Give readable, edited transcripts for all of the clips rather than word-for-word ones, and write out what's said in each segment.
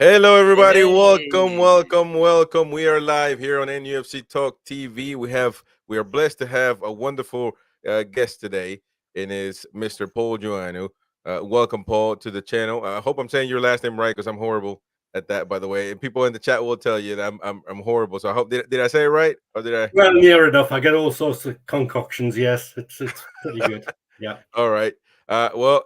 Hello, everybody. Welcome, Hey. welcome, welcome. We are live here on NUFC Talk TV. We are blessed to have a wonderful guest today, and is Mr. Paul JOANNOU. Welcome, Paul, to the channel. I hope I'm saying your last name right because I'm horrible at that, by the way. And people in the chat will tell you that I'm horrible. So I hope did I say it right or did I? Well, near enough. I get all sorts of concoctions. Yes, it's pretty good. Yeah. All right. Well,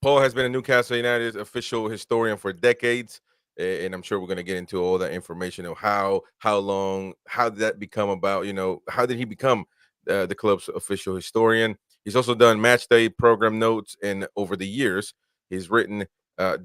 Paul has been a Newcastle United official historian for decades, and I'm sure we're going to get into all that information of how long, how did that become about? How did he become the club's official historian? He's also done match day program notes, and over the years, he's written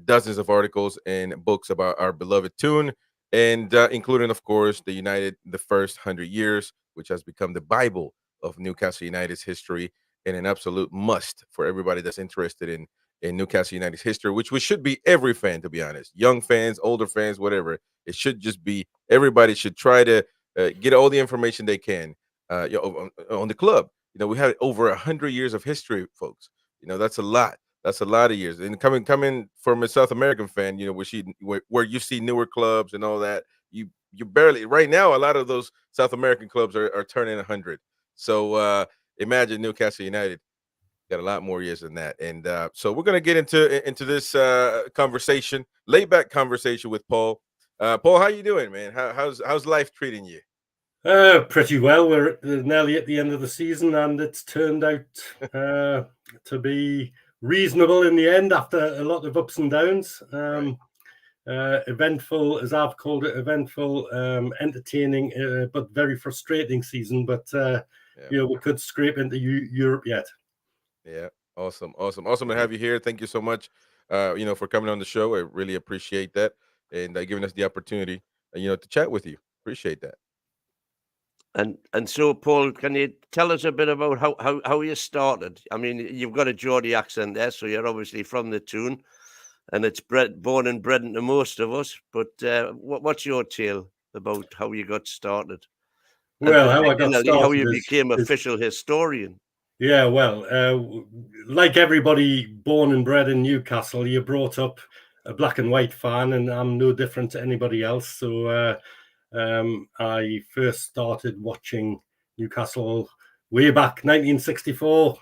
dozens of articles and books about our beloved tune, and including, of course, the first 100 years, which has become the Bible of Newcastle United's history and an absolute must for everybody that's interested in Newcastle United's history, which we should be every fan, to be honest, young fans, older fans, whatever. It should just be everybody should try to get all the information they can on the club. We have over 100 years of history, folks. That's a lot. That's a lot of years. And coming from a South American fan, where you see newer clubs and all that, you barely right now. A lot of those South American clubs are turning 100. So imagine Newcastle United got a lot more years than that. And so we're going to get into this conversation, laid back conversation with Paul. Paul, how you doing, man? How's life treating you? Pretty well. We're nearly at the end of the season, and it's turned out to be reasonable in the end after a lot of ups and downs. Eventful, as I've called it, entertaining, but very frustrating season. But we could scrape into Europe yet. Yeah, awesome to have you here. Thank you so much, for coming on the show. I really appreciate that, and giving us the opportunity, to chat with you. Appreciate that. And so, Paul, can you tell us a bit about how you started? I mean, you've got a Geordie accent there, so you're obviously from the tune, and it's born and bred into most of us. But what's your tale about how you got started? Well, how I got started, how you became official historian. Yeah, well, like everybody born and bred in Newcastle, you're brought up a black and white fan, and I'm no different to anybody else. So I first started watching Newcastle way back 1964,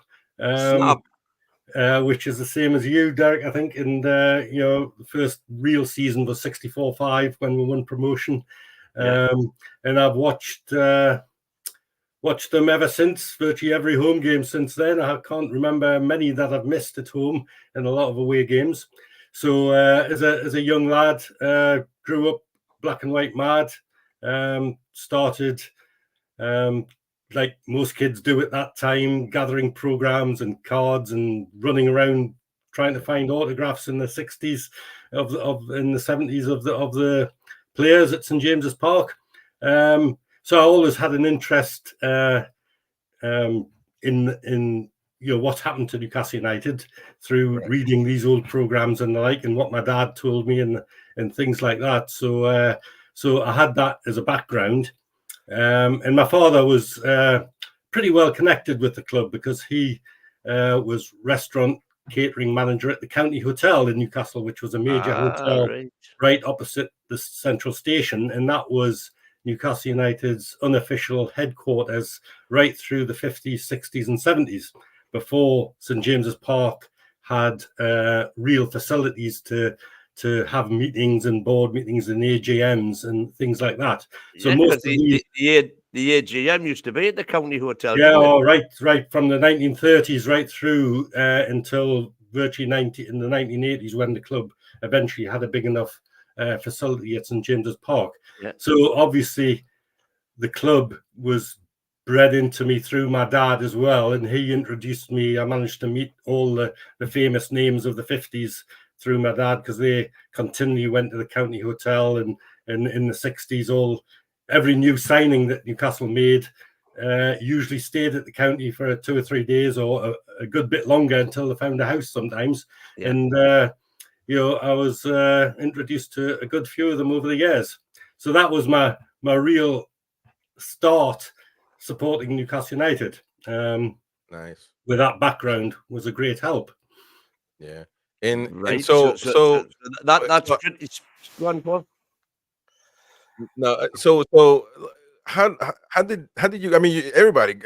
which is the same as you, Derek, I think. And the first real season was 64-5 when we won promotion. And I've watched them ever since, virtually every home game since then. I can't remember many that I've missed at home in a lot of away games. So as a young lad, grew up black and white mad. Started like most kids do at that time, gathering programs and cards and running around trying to find autographs in the 60s in the 70s of the players at St James's Park. So I always had an interest in what happened to Newcastle United through reading these old programs and the like, and what my dad told me and things like that. So I had that as a background, and my father was pretty well connected with the club because he was restaurant catering manager at the County Hotel in Newcastle, which was a major hotel right opposite the central station, and that was Newcastle United's unofficial headquarters right through the 50s, 60s, and 70s, before St James's Park had real facilities to have meetings and board meetings and AGMs and things like that. So most of the AGM used to be at the County Hotel. Yeah, right from the 1930s right through until virtually in the 1980s, when the club eventually had a big enough facility at St James's Park. So obviously the club was bred into me through my dad as well, and he introduced me. I managed to meet all the famous names of the 50s through my dad, because they continually went to the County Hotel, and in the 60s every new signing that Newcastle made usually stayed at the county for 2 or 3 days, or a good bit longer, until they found a house sometimes. And I was introduced to a good few of them over the years. So that was my real start supporting Newcastle United. Nice. With that background was a great help. Yeah. And Right. so That's so pretty. Go on, Paul. no, how did you? I mean, everybody,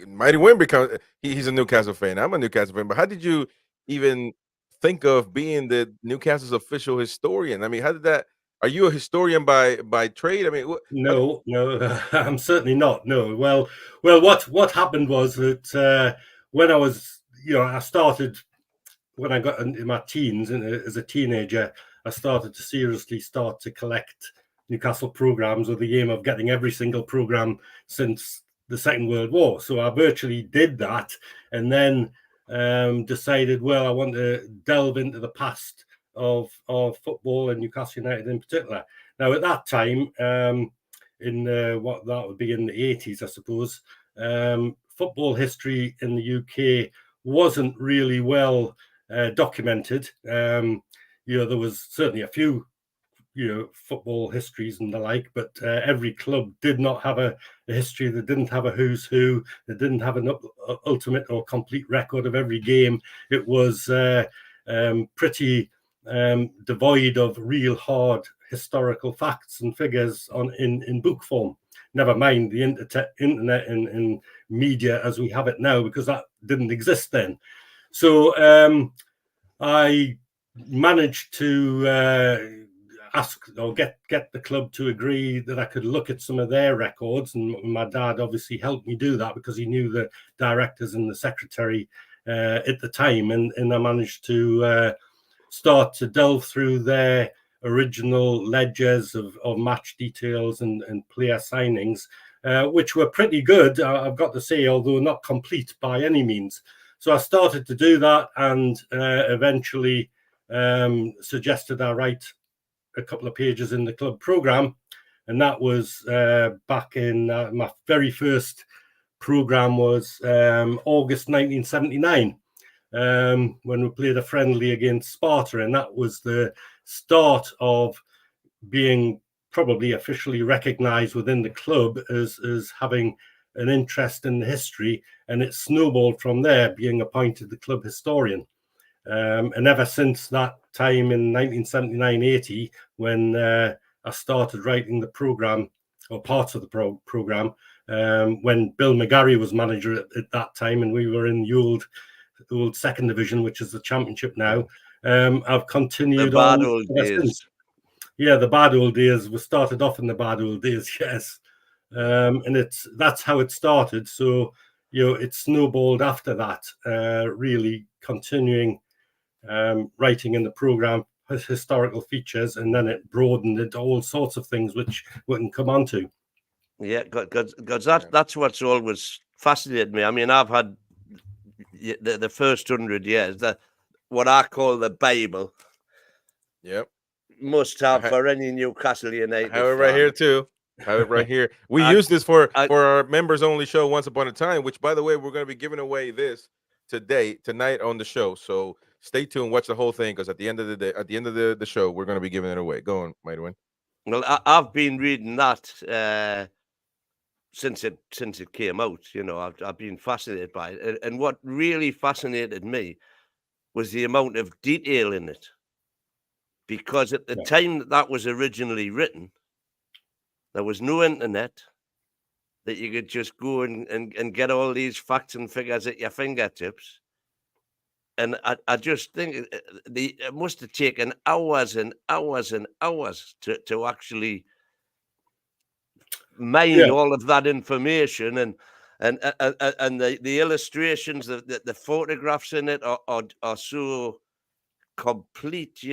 Mighty Win because he's a Newcastle fan. I'm a Newcastle fan, but how did you even think of being the Newcastle's official historian? I mean, how did that? Are you a historian by trade? I mean, No, I'm certainly not. No. Well, what happened was that when I was, I started when I got in my teens and as a teenager, I started to seriously start to collect Newcastle programs with the aim of getting every single program since the Second World War. So I virtually did that, and then decided, well, I want to delve into the past of football and Newcastle United in particular. Now, at that time, in what that would be in the 80s, I suppose, football history in the UK wasn't really well documented. There was certainly a few, football histories and the like, but every club did not have a history. They didn't have a who's who. They didn't have an ultimate or complete record of every game. It was pretty devoid of real hard historical facts and figures in book form. Never mind the internet and media as we have it now, because that didn't exist then. So I managed to ask or get the club to agree that I could look at some of their records, and my dad obviously helped me do that because he knew the directors and the secretary at the time, and I managed to start to delve through their original ledgers of match details and player signings, which were pretty good, I've got to say, although not complete by any means. So I started to do that, and eventually suggested I write a couple of pages in the club program, and that was back in my very first program was August 1979, when we played a friendly against Sparta, and that was the start of being probably officially recognized within the club as having an interest in the history, and it snowballed from there, being appointed the club historian. And ever since that time in 1979-80, when I started writing the program, or parts of the program, when Bill McGarry was manager at that time, and we were in the old second division, which is the championship now. I've continued the bad on old ever days. since. Yeah, the bad old days. We started off in the bad old days, yes. And that's how it started. So, it snowballed after that, really continuing writing in the program historical features, and then it broadened into all sorts of things which we can come on to. Yeah, because that's what's always fascinated me. I mean, I've had the first 100 years, what I call the Bible. Yep. Must have for any Newcastle United. I have it right here too. I have it right here. We use this for our members only show Once Upon a Time, which, by the way, we're going to be giving away this tonight on the show. So stay tuned, watch the whole thing, because at the end of the day, at the end of the show, we're going to be giving it away. Go on, Mighty Win. Well, I've been reading that since it came out. I've been fascinated by it, and what really fascinated me was the amount of detail in it, because at the time that was originally written, there was no internet that you could just go and get all these facts and figures at your fingertips. And I just think it must have taken hours and hours and hours to actually mine all of that information, and the illustrations, the photographs in it are so complete.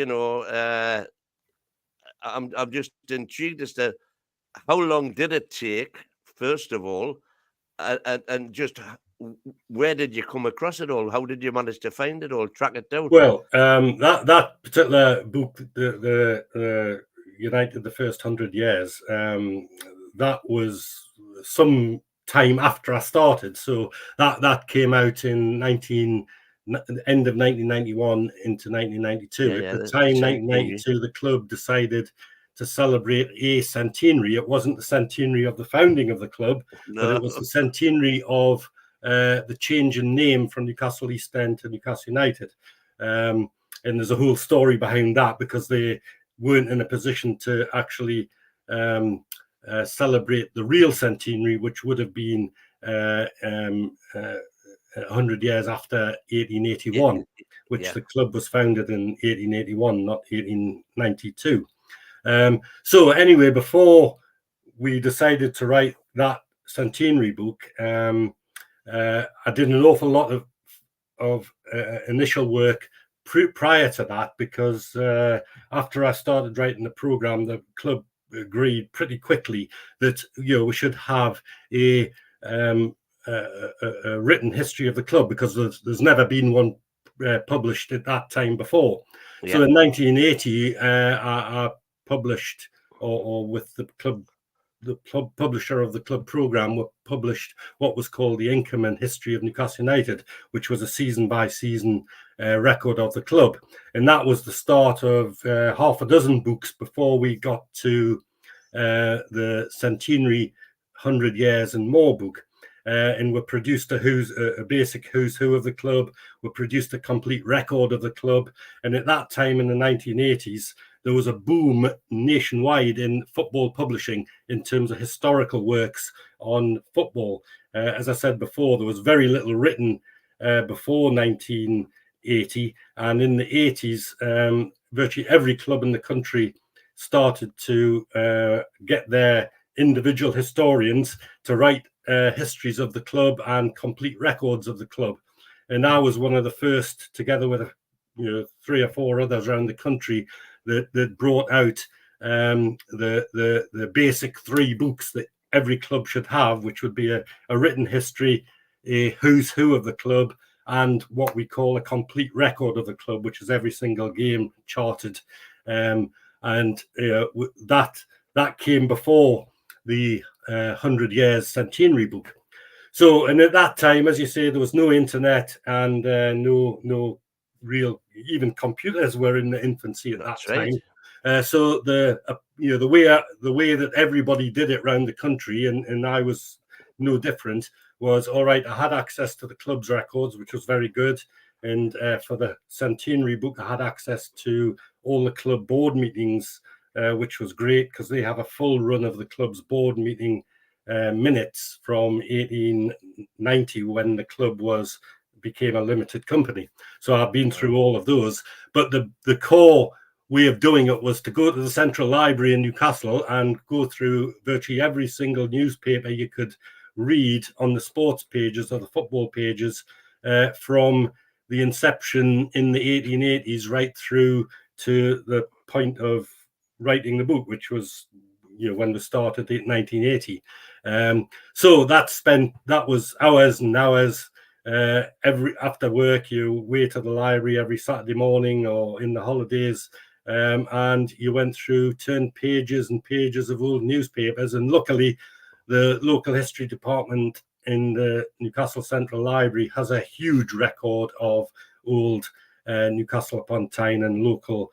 I'm just intrigued as to how long did it take, first of all, and just where did you come across it all? How did you manage to find it all, track it down? Well, that particular book, the United, the First 100 Years, that was some time after I started. So that came out in the end of 1991 into 1992. At the time, 1992, the club decided to celebrate a centenary. It wasn't the centenary of the founding of the club, but it was the centenary of the change in name from Newcastle East End to Newcastle United. and there's a whole story behind that because they weren't in a position to actually celebrate the real centenary, which would have been 100 years after 1881, which the club was founded in 1881, not 1892. So anyway, before we decided to write that centenary book, I did an awful lot of initial work prior to that, because after I started writing the program, the club agreed pretty quickly that we should have a written history of the club, because there's never been one published at that time before. So in 1980, I published, or with the club publisher of the club program, were published what was called the Income and History of Newcastle United, which was a season by season record of the club. And that was the start of half a dozen books before we got to the centenary 100 years and more book. And we produced a basic who's who of the club. We produced a complete record of the club. And at that time in the 1980s, there was a boom nationwide in football publishing in terms of historical works on football. As I said before, there was very little written before 1980. And in the 80s, virtually every club in the country started to get their individual historians to write histories of the club and complete records of the club. And I was one of the first, together with 3 or 4 others around the country, that brought out the basic 3 books that every club should have, which would be a written history, a who's who of the club, and what we call a complete record of the club, which is every single game charted. And that came before the 100 years centenary book. So, and at that time, as you say, there was no internet and no real, even computers were in the infancy at that time. So the way that everybody did it around the country, and I was no different, was all right. I had access to the club's records, which was very good, and for the centenary book, I had access to all the club board meetings, which was great because they have a full run of the club's board meeting minutes from 1890 when the club became a limited company. So I've been through all of those, but the core way of doing it was to go to the Central Library in Newcastle and go through virtually every single newspaper you could read on the sports pages or the football pages from the inception in the 1880s right through to the point of writing the book, which was when we started in 1980. So that was hours and hours. After work, you wait to the library every Saturday morning or in the holidays, and you went through, turned pages and pages of old newspapers. And luckily, the local history department in the Newcastle Central Library has a huge record of old Newcastle upon Tyne and local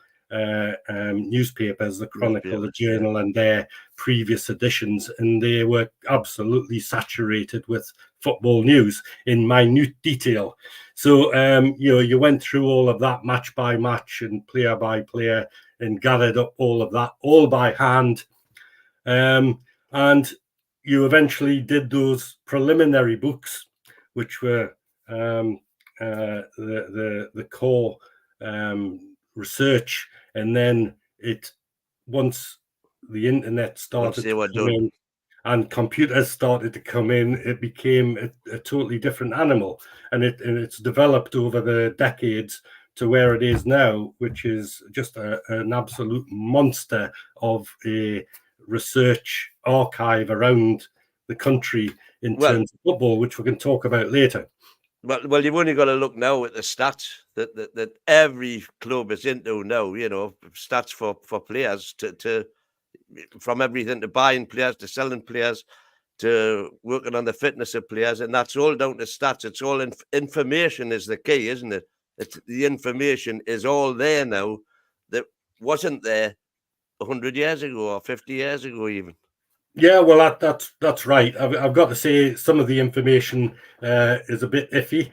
newspapers, the Chronicle, the Journal, and their previous editions, and they were absolutely saturated with football news in minute detail. So you went through all of that match by match and player by player and gathered up all of that all by hand, and you eventually did those preliminary books, which were the core research. And then once the internet started to come in and computers started to come in, it became a totally different animal, and it's developed over the decades to where it is now, which is just an absolute monster of a research archive around the country in terms of football, which we can talk about later. Well, you've only got to look now at the stats that every club is into now. Stats for players to from everything to buying players to selling players to working on the fitness of players, and that's all down to stats. It's all information is the key, isn't it? The information is all there now that wasn't there 100 years ago or 50 years ago even. Yeah, well, that's right. I've got to say some of the information is a bit iffy.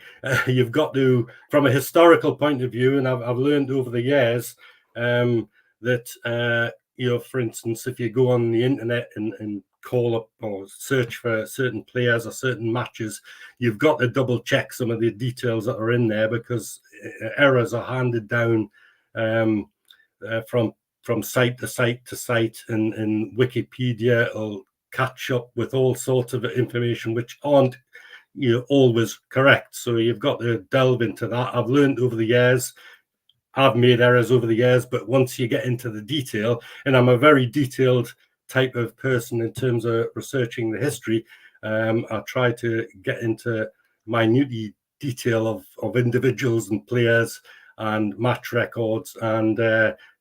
You've got to, from a historical point of view, and I've learned over the years that for instance, if you go on the internet and call up or search for certain players or certain matches, you've got to double check some of the details that are in there, because errors are handed down from site to site to site, and Wikipedia will catch up with all sorts of information which aren't always correct. So you've got to delve into that. I've learned over the years. I've made errors over the years, but once you get into the detail, and I'm a very detailed type of person in terms of researching the history, I try to get into minute detail of individuals and players and match records, and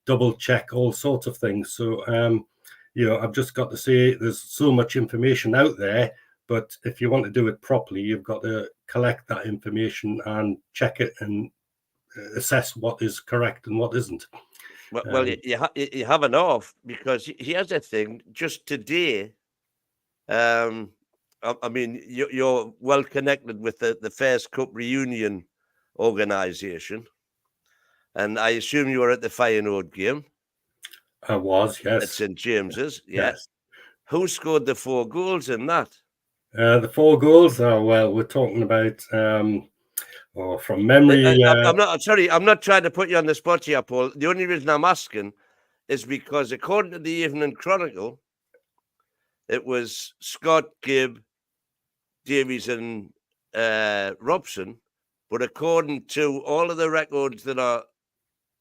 double check all sorts of things. So I've just got to say, there's so much information out there, but if you want to do it properly, you've got to collect that information and check it and assess what is correct and what isn't. Well, you have enough, because here's the thing. Just today, I mean, you're well connected with the Fairs Cup reunion organisation, and I assume you were at the Feyenoord game. I was, yes. At St James's, yeah. Yes. Who scored the 4 goals in that? The 4 goals. Oh, well, we're talking about from memory. I'm not trying to put you on the spot here, Paul. The only reason I'm asking is because, according to the Evening Chronicle, it was Scott, Gibb, Davies, and Robson. But according to all of the records that are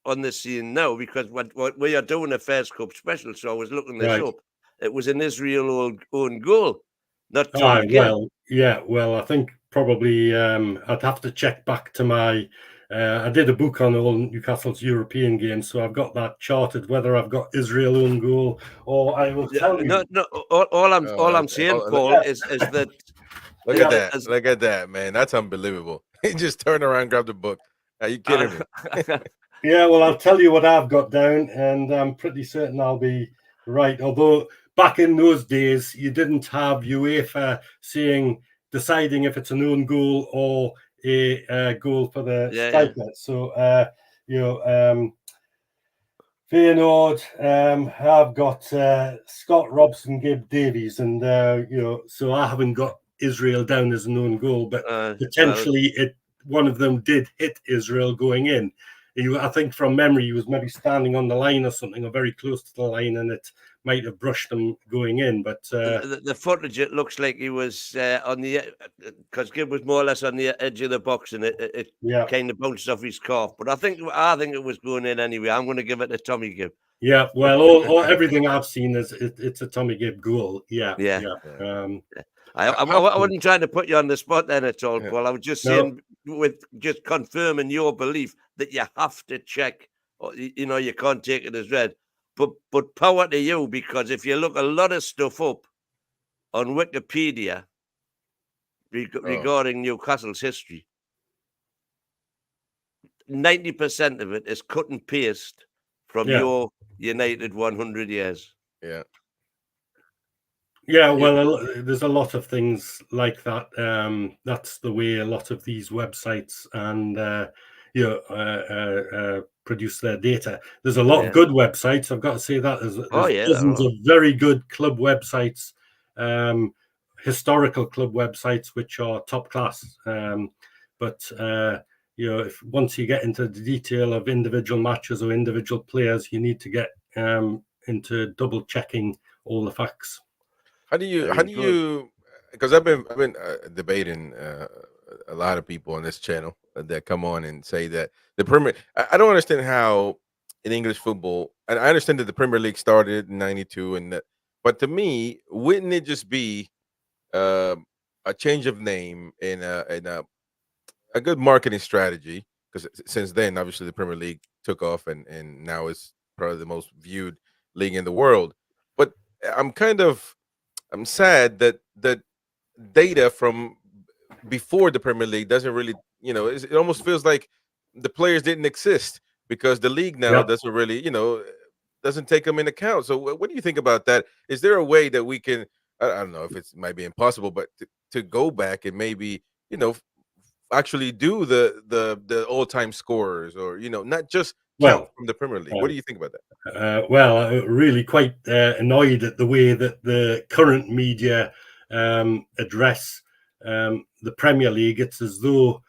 on the scene now, because what we are doing a Fairs Cup special, so I was looking this up. It was an Israel own goal, not Tommy Gibb. Well, I think probably I'd have to check back to my. I did a book on all Newcastle's European games, so I've got that charted. Whether I've got Israel own goal, or I will tell you. No. All I'm saying, Paul, is that. Look at that! Look at that, man! That's unbelievable. He just turned around, and grabbed the book. Are you kidding me? Yeah, well, I'll tell you what I've got down, and I'm pretty certain I'll be right. Although back in those days, you didn't have UEFA deciding if it's an own goal or a goal for the striker. Yeah. So, Feyenoord, I've got Scott, Robson, Gibb, Davies, and so I haven't got Israel down as an own goal, but potentially one of them did hit Israel going in. I think from memory, he was maybe standing on the line or something, or very close to the line, and it might have brushed him going in. But the footage, it looks like he was on the, because Gibb was more or less on the edge of the box, and it kind of bounced off his calf. But I think it was going in anyway. I'm going to give it to Tommy Gibb. Yeah, well, everything I've seen is it's a Tommy Gibb goal. Yeah. I wasn't trying to put you on the spot then at all, Paul. I was just saying, with just confirming your belief that you have to check, you can't take it as read. But power to you, because if you look a lot of stuff up on Wikipedia regarding Newcastle's history, 90% of it is cut and paste from your United 100 years. Yeah. Yeah, well, there's a lot of things like that. That's the way a lot of these websites and produce their data. There's a lot of good websites. I've got to say that there's dozens of very good club websites, historical club websites, which are top class. But if once you get into the detail of individual matches or individual players, you need to get into double checking all the facts. How do you? Because I've been debating a lot of people on this channel that come on and say that the Premier. I don't understand how in English football, and I understand that the Premier League started in '92, but to me, wouldn't it just be a change of name and a good marketing strategy? Because since then, obviously, the Premier League took off, and now it's probably the most viewed league in the world. But I'm sad that data from before the Premier League doesn't really, it almost feels like the players didn't exist, because the league now doesn't really, doesn't take them into account. So what do you think about that? Is there a way that we can? I don't know if it might be impossible, but to go back and maybe actually do the all-time scorers, or not just count from the Premier League. What do you think about that? Well, I'm really quite annoyed at the way that the current media address the Premier League. It's as though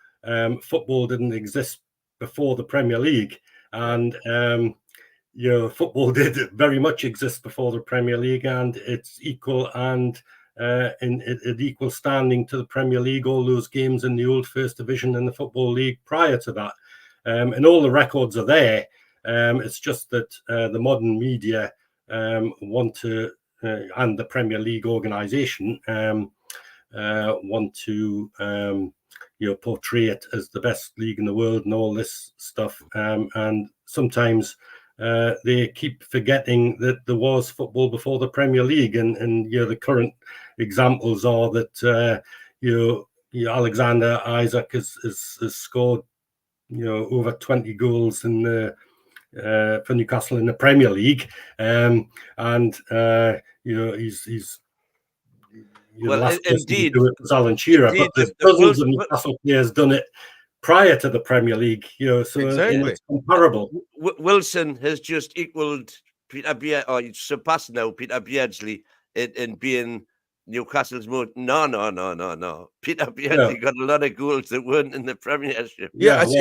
football didn't exist before the Premier League, and football did very much exist before the Premier League, and it's equal and in equal standing to the Premier League. All those games in the old First Division and the Football League prior to that, and all the records are there. It's just that the modern media want to, and the Premier League organisation want to, portray it as the best league in the world and all this stuff. And sometimes they keep forgetting that there was football before the Premier League, and the current examples are that Alexander Isak has scored over 20 goals in the for Newcastle in the Premier League, and he's the last indeed, to do it was Alan Shearer, but there's dozens of Newcastle players done it prior to the Premier League, so exactly. It's comparable. Wilson has just equaled Peter Beardsley, surpassed now Peter Beardsley in being Newcastle's most. No. Peter Beardsley got a lot of goals that weren't in the Premiership. There's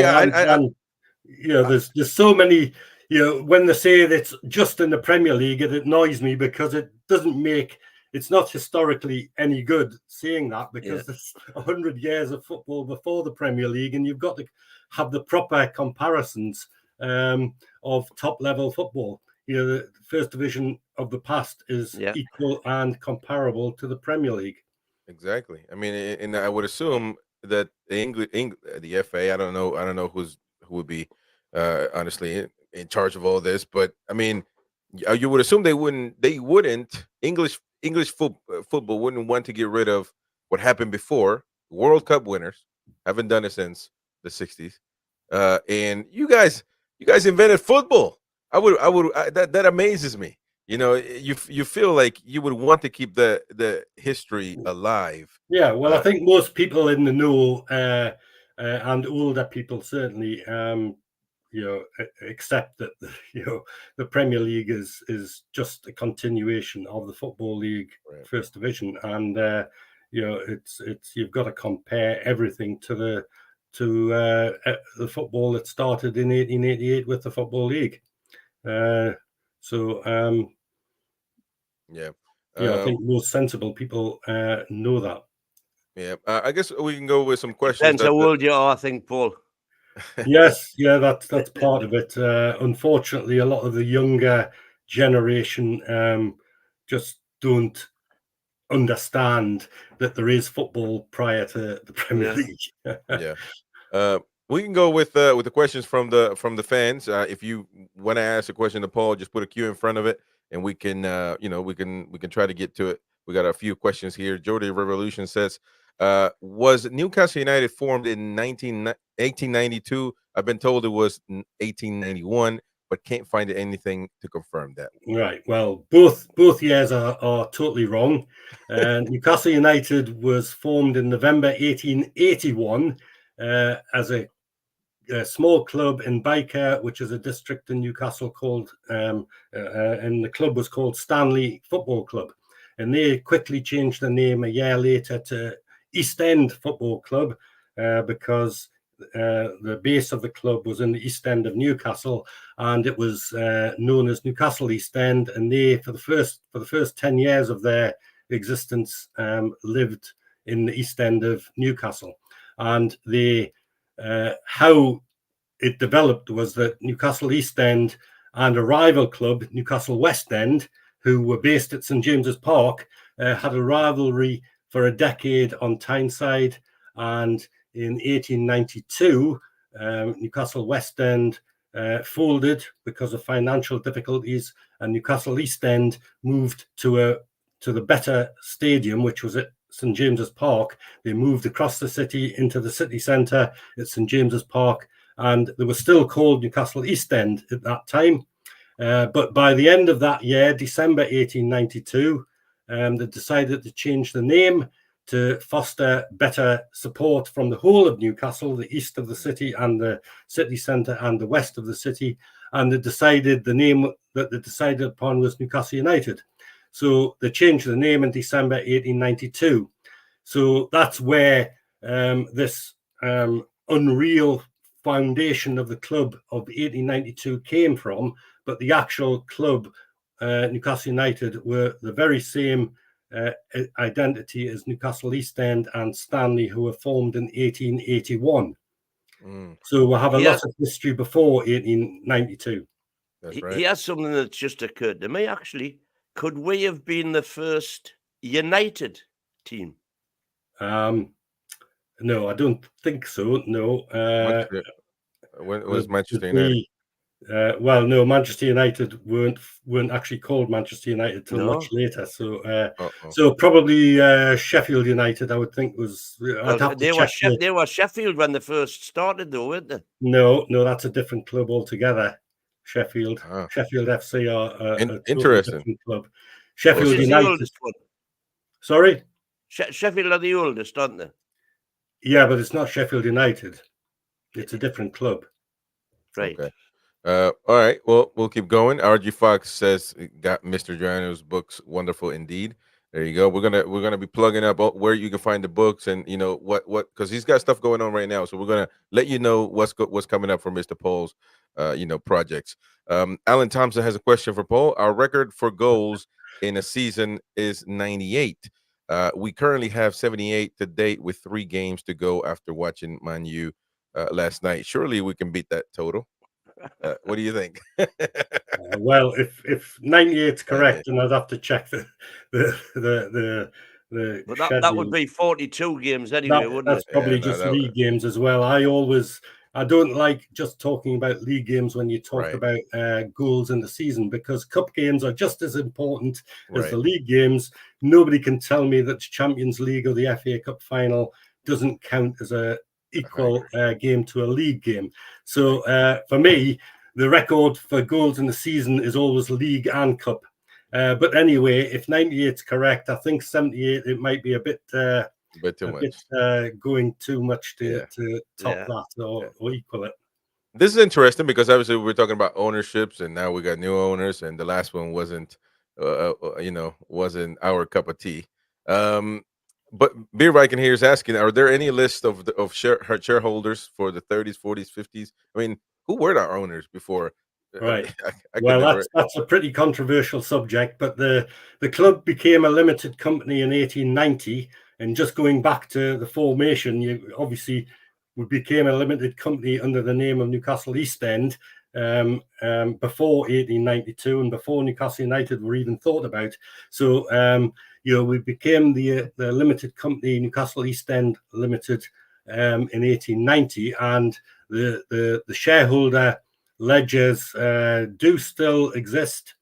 so many. When they say that it's just in the Premier League, it annoys me because it doesn't make. It's not historically any good saying that, because there's 100 years of football before the Premier League, and you've got to have the proper comparisons of top level football. The First Division of the past is equal and comparable to the Premier League. Exactly. I mean, and I would assume that the FA. I don't know who would be honestly in charge of all this, but I mean, you would assume they wouldn't. English football wouldn't want to get rid of what happened before. World Cup winners haven't done it since the 60s, and you guys invented football. That amazes me. You feel like you would want to keep the history alive. Yeah, well, I think most people in the know, and older people certainly, accept that the Premier League is just a continuation of the Football League First Division, and it's you've got to compare everything to the football that started in 1888 with the Football League. I think most sensible people know that. Yeah, I guess we can go with some questions. Depends how old you are, I think, Paul. Yes, that's part of it. Unfortunately, a lot of the younger generation just don't understand that there is football prior to the Premier League. We can go with the questions from the fans. If you want to ask a question to Paul, just put a Q in front of it, and we can we can try to get to it. We got a few questions here. Jody Revolution says, was Newcastle United formed in 1892? I've been told it was 1891, but can't find anything to confirm that. Right. Well, both years are totally wrong. Newcastle United was formed in November 1881 as a small club in Byker, which is a district in Newcastle called, and the club was called Stanley Football Club. And they quickly changed the name a year later to East End Football Club because the base of the club was in the East End of Newcastle, and it was known as Newcastle East End. And they, for the first 10 years of their existence, lived in the East End of Newcastle. And they how it developed was that Newcastle East End and a rival club, Newcastle West End, who were based at St James's Park, had a rivalry for a decade on Tyneside. And in 1892, Newcastle West End folded because of financial difficulties, and Newcastle East End moved to the better stadium, which was at St James's Park. They moved across the city into the city centre at St James's Park, and they were still called Newcastle East End at that time. But by the end of that year, December 1892, they decided to change the name to foster better support from the whole of Newcastle, the east of the city and the city centre and the west of the city. And they decided the name that they decided upon was Newcastle United. So they changed the name in December 1892. So that's where this unreal foundation of the club of 1892 came from. But the actual club, Newcastle United, were the very same identity as Newcastle East End and Stanley, who were formed in 1881. So we'll have a lot of history before 1892. That's right. He has something that's just occurred to me, actually. Could we have been the first United team? No, I don't think so. No. When was Manchester United? Well, no, Manchester United weren't actually called Manchester United till much later. So, so probably Sheffield United, I would think was. They were Sheffield when they first started, though, weren't they? No, that's a different club altogether. Sheffield FC are a interesting different club. Sheffield United. Sorry, Sheffield are the oldest, aren't they? Yeah, but it's not Sheffield United. It's a different club. Right. Okay. All right. Well, we'll keep going. RG Fox says, "Got Mr. JOANNOU's books wonderful indeed." There you go. We're gonna be plugging up where you can find the books and what because he's got stuff going on right now. So we're gonna let you know what's coming up for Mr. Paul's projects. Alan Thompson has a question for Paul. Our record for goals in a season is 98. We currently have 78 to date with 3 games to go after watching Man U last night. Surely we can beat that total. What do you think? Well, if 98 is correct, then I'd have to check the but that would be 42 games anyway, wouldn't that's it? probably just league games as well. I don't like just talking about league games when you talk about goals in the season, because cup games are just as important as the league games. Nobody can tell me that the Champions League or the FA Cup final doesn't count as a equal game to a league game. So for me, the record for goals in the season is always league and cup. But anyway, if 98 is correct, I think 78 it might be a bit too much. Going too much to top that or equal it. This is interesting because obviously we're talking about ownerships, and now we got new owners, and the last one wasn't our cup of tea. But Beer Viking here is asking, are there any list of shareholders for the 30s, 40s, 50s? I mean, who were our owners before? Right. That's a pretty controversial subject, but the club became a limited company in 1890, and just going back to the formation, we became a limited company under the name of Newcastle East End before 1892 and before Newcastle United were even thought about. So we became the limited company Newcastle East End Limited in 1890, and the shareholder ledgers do still exist,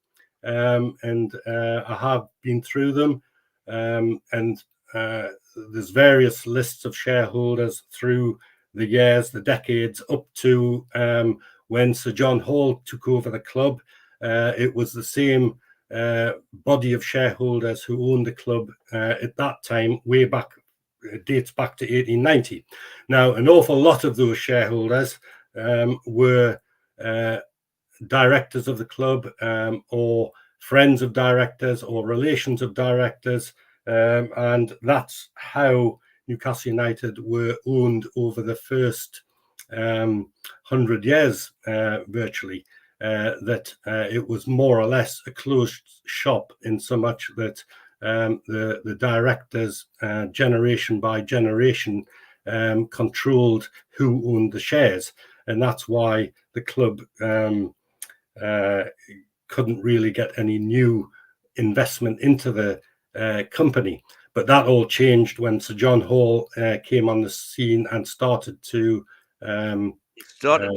and I have been through them, and there's various lists of shareholders through the years, the decades, up to when Sir John Hall took over the club. It was the same body of shareholders who owned the club at that time, way back, dates back to 1890. Now, an awful lot of those shareholders were directors of the club, or friends of directors, or relations of directors, and that's how Newcastle United were owned over the first 100 years, virtually. That it was more or less a closed shop, in so much that the directors, generation by generation, controlled who owned the shares, and that's why the club couldn't really get any new investment into the company. But that all changed when Sir John Hall came on the scene and started to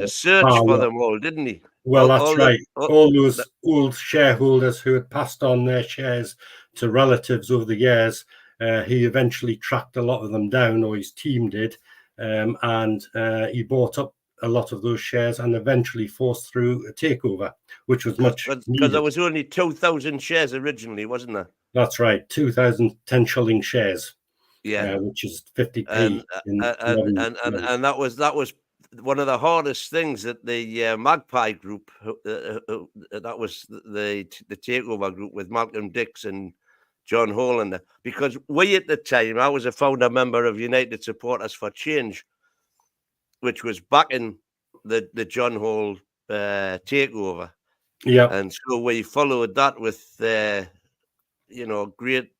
search for them all, didn't he? Well, that's right. All those old shareholders who had passed on their shares to relatives over the years, he eventually tracked a lot of them down, or his team did, and he bought up a lot of those shares and eventually forced through a takeover, which was much because needed. there was only 2,000 shares originally, wasn't there? That's right, 2,010 shilling shares. Yeah, Which is 50p. And that was one of the hardest things that the Magpie group, that was the Takeover group with Malcolm Dix and John Hollander, because we at the time, I was a founder member of United Supporters for Change, which was backing the John Hall takeover. Yeah. And so we followed that with great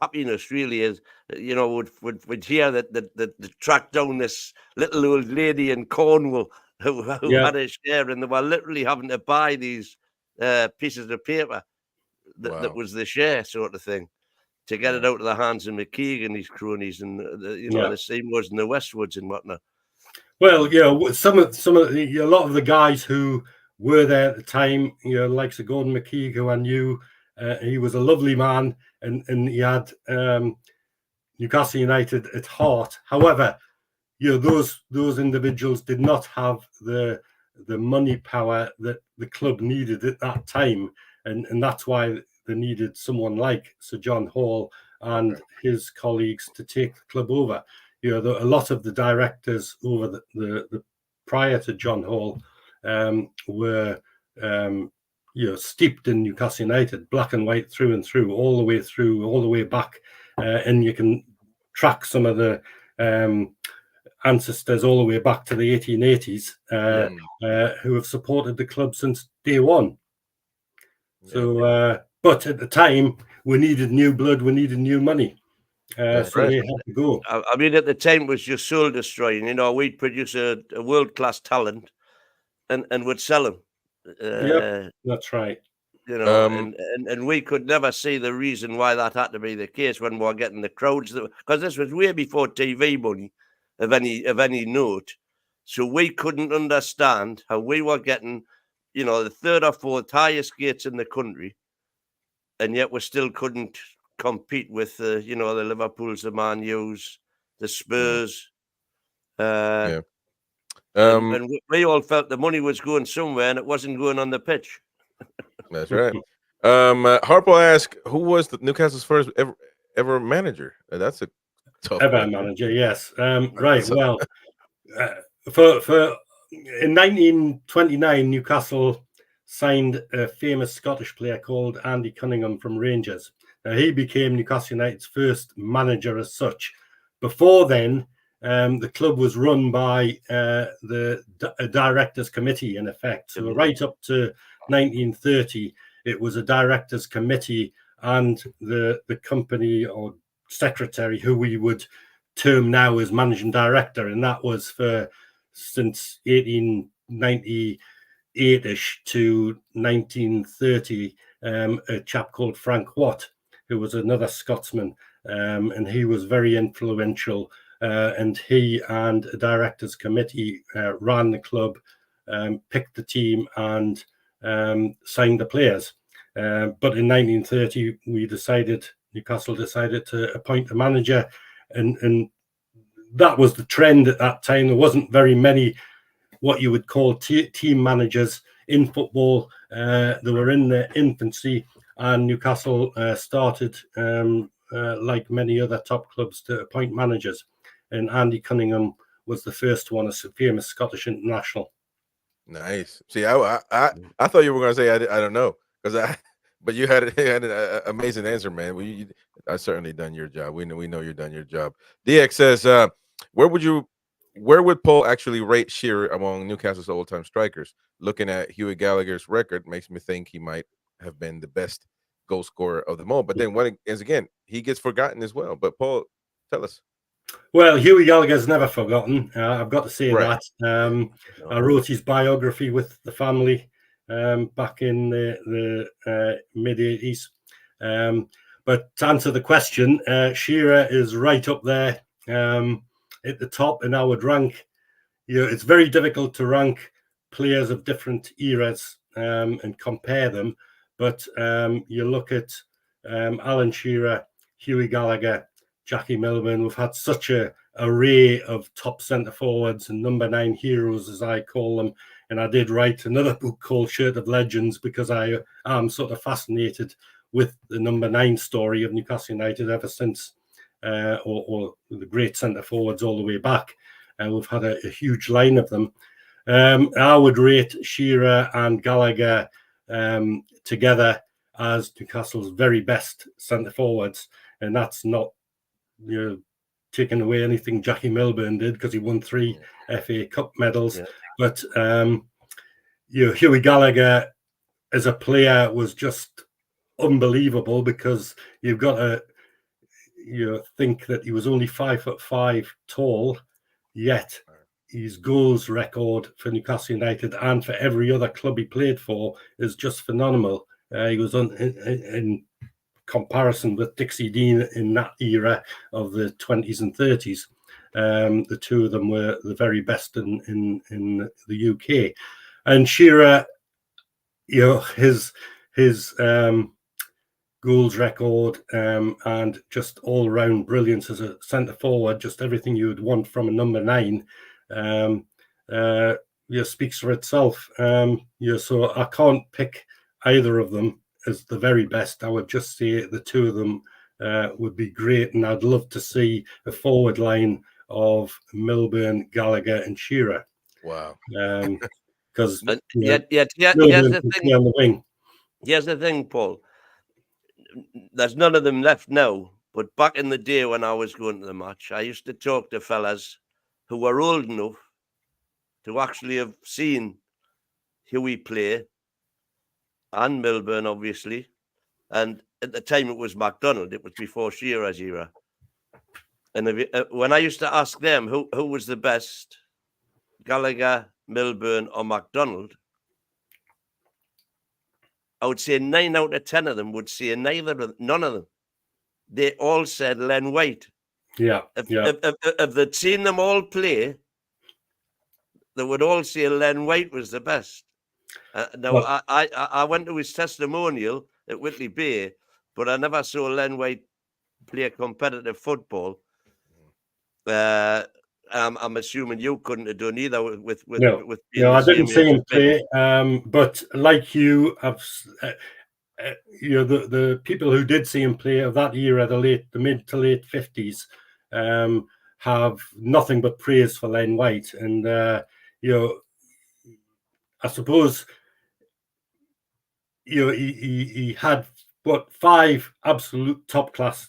happiness, really, as would hear that the track down this little old lady in Cornwall who had a share, and they were literally having to buy these pieces of paper that was the share sort of thing to get it out of the hands of McKeag and his cronies and the Seymours and the Westwoods and whatnot. Well, some of a lot of the guys who were there at the time, like Sir Gordon McKeag, who I knew, he was a lovely man, and he had Newcastle United at heart. However, those individuals did not have the money power that the club needed at that time, and that's why they needed someone like Sir John Hall and his colleagues to take the club over. A lot of the directors over the prior to John Hall were steeped in Newcastle United, black and white through and through, all the way back, and you can track some of the ancestors all the way back to the 1880s who have supported the club since day one. So, but at the time, we needed new blood, we needed new money. They had to go. I mean, at the time, it was just soul destroying. We'd produce a world-class talent and would sell them. That's right. And we could never see the reason why that had to be the case when we were getting the crowds, because this was way before TV money of any note. So we couldn't understand how we were getting, the third or fourth highest gates in the country, and yet we still couldn't compete with the Liverpools, the Man U's, the Spurs. And we all felt the money was going somewhere and it wasn't going on the pitch. That's right. Harpo asked, who was the Newcastle's first ever manager? That's a tough ever question. manager. Yes. Right. Well, for in 1929, Newcastle signed a famous Scottish player called Andy Cunningham from Rangers. He became Newcastle United's first manager as such. Before then, the club was run by the directors' committee, in effect. So right up to 1930, it was a directors' committee and the company or secretary, who we would term now as managing director, and that was for since 1898-ish to 1930. A chap called Frank Watt, who was another Scotsman, and he was very influential. And he and a directors committee ran the club, picked the team, and signed the players. But in 1930, Newcastle decided to appoint a manager, and that was the trend at that time. There wasn't very many what you would call team managers in football. They were in their infancy, and Newcastle started, like many other top clubs, to appoint managers. And Andy Cunningham was the first one, a famous Scottish international. Nice. See, I thought you were going to say I don't know, but you had an amazing answer, man. I certainly done your job. We know you're done your job. DX says, where would Paul actually rate Shearer among Newcastle's old-time strikers? Looking at Hughie Gallagher's record makes me think he might have been the best goal scorer of them all. But then, again, he gets forgotten as well. But Paul, tell us. Well, Hughie Gallagher's never forgotten. I've got to say that. I wrote his biography with the family back in the mid-80s. But to answer the question, Shearer is right up there at the top, and I would rank, it's very difficult to rank players of different eras and compare them. But you look at Alan Shearer, Hughie Gallagher, Jackie Milburn. We've had such a array of top centre forwards and number 9 heroes, as I call them. And I did write another book called Shirt of Legends, because I am sort of fascinated with the number 9 story of Newcastle United ever since, or the great centre forwards all the way back. We've had a huge line of them. I would rate Shearer and Gallagher together as Newcastle's very best centre forwards, and that's not, taking away anything Jackie Milburn did, because he won 3 FA Cup medals. Yeah. But Hughie Gallagher as a player was just unbelievable, because you've got to think that he was only 5'5" tall, yet his goals record for Newcastle United and for every other club he played for is just phenomenal. He was in comparison with Dixie Dean in that era of the 20s and 30s. The two of them were the very best in the UK. And Shearer, his goals record and just all-round brilliance as a centre forward, just everything you would want from a number 9, speaks for itself. So I can't pick either of them as the very best. I would just say the two of them would be great, and I'd love to see a forward line of Milburn, Gallagher, and Shearer. Wow. Because here's the thing. On the wing. Here's the thing, Paul. There's none of them left now, but back in the day when I was going to the match, I used to talk to fellas who were old enough to actually have seen Hughie play, and Milburn, obviously. And at the time, it was MacDonald. It was before Shearer's era. And when I used to ask them who was the best, Gallagher, Milburn, or MacDonald, I would say 9 out of 10 of them would say none of them. They all said Len White. Yeah. If they'd seen them all play, they would all say Len White was the best. I went to his testimonial at Whitley Bay, but I never saw Len White play competitive football. I'm assuming you couldn't have done either with no, I didn't see him play. But like you have, the people who did see him play of that era, the mid to late 50s, have nothing but praise for Len White. And I suppose he had 5 absolute top class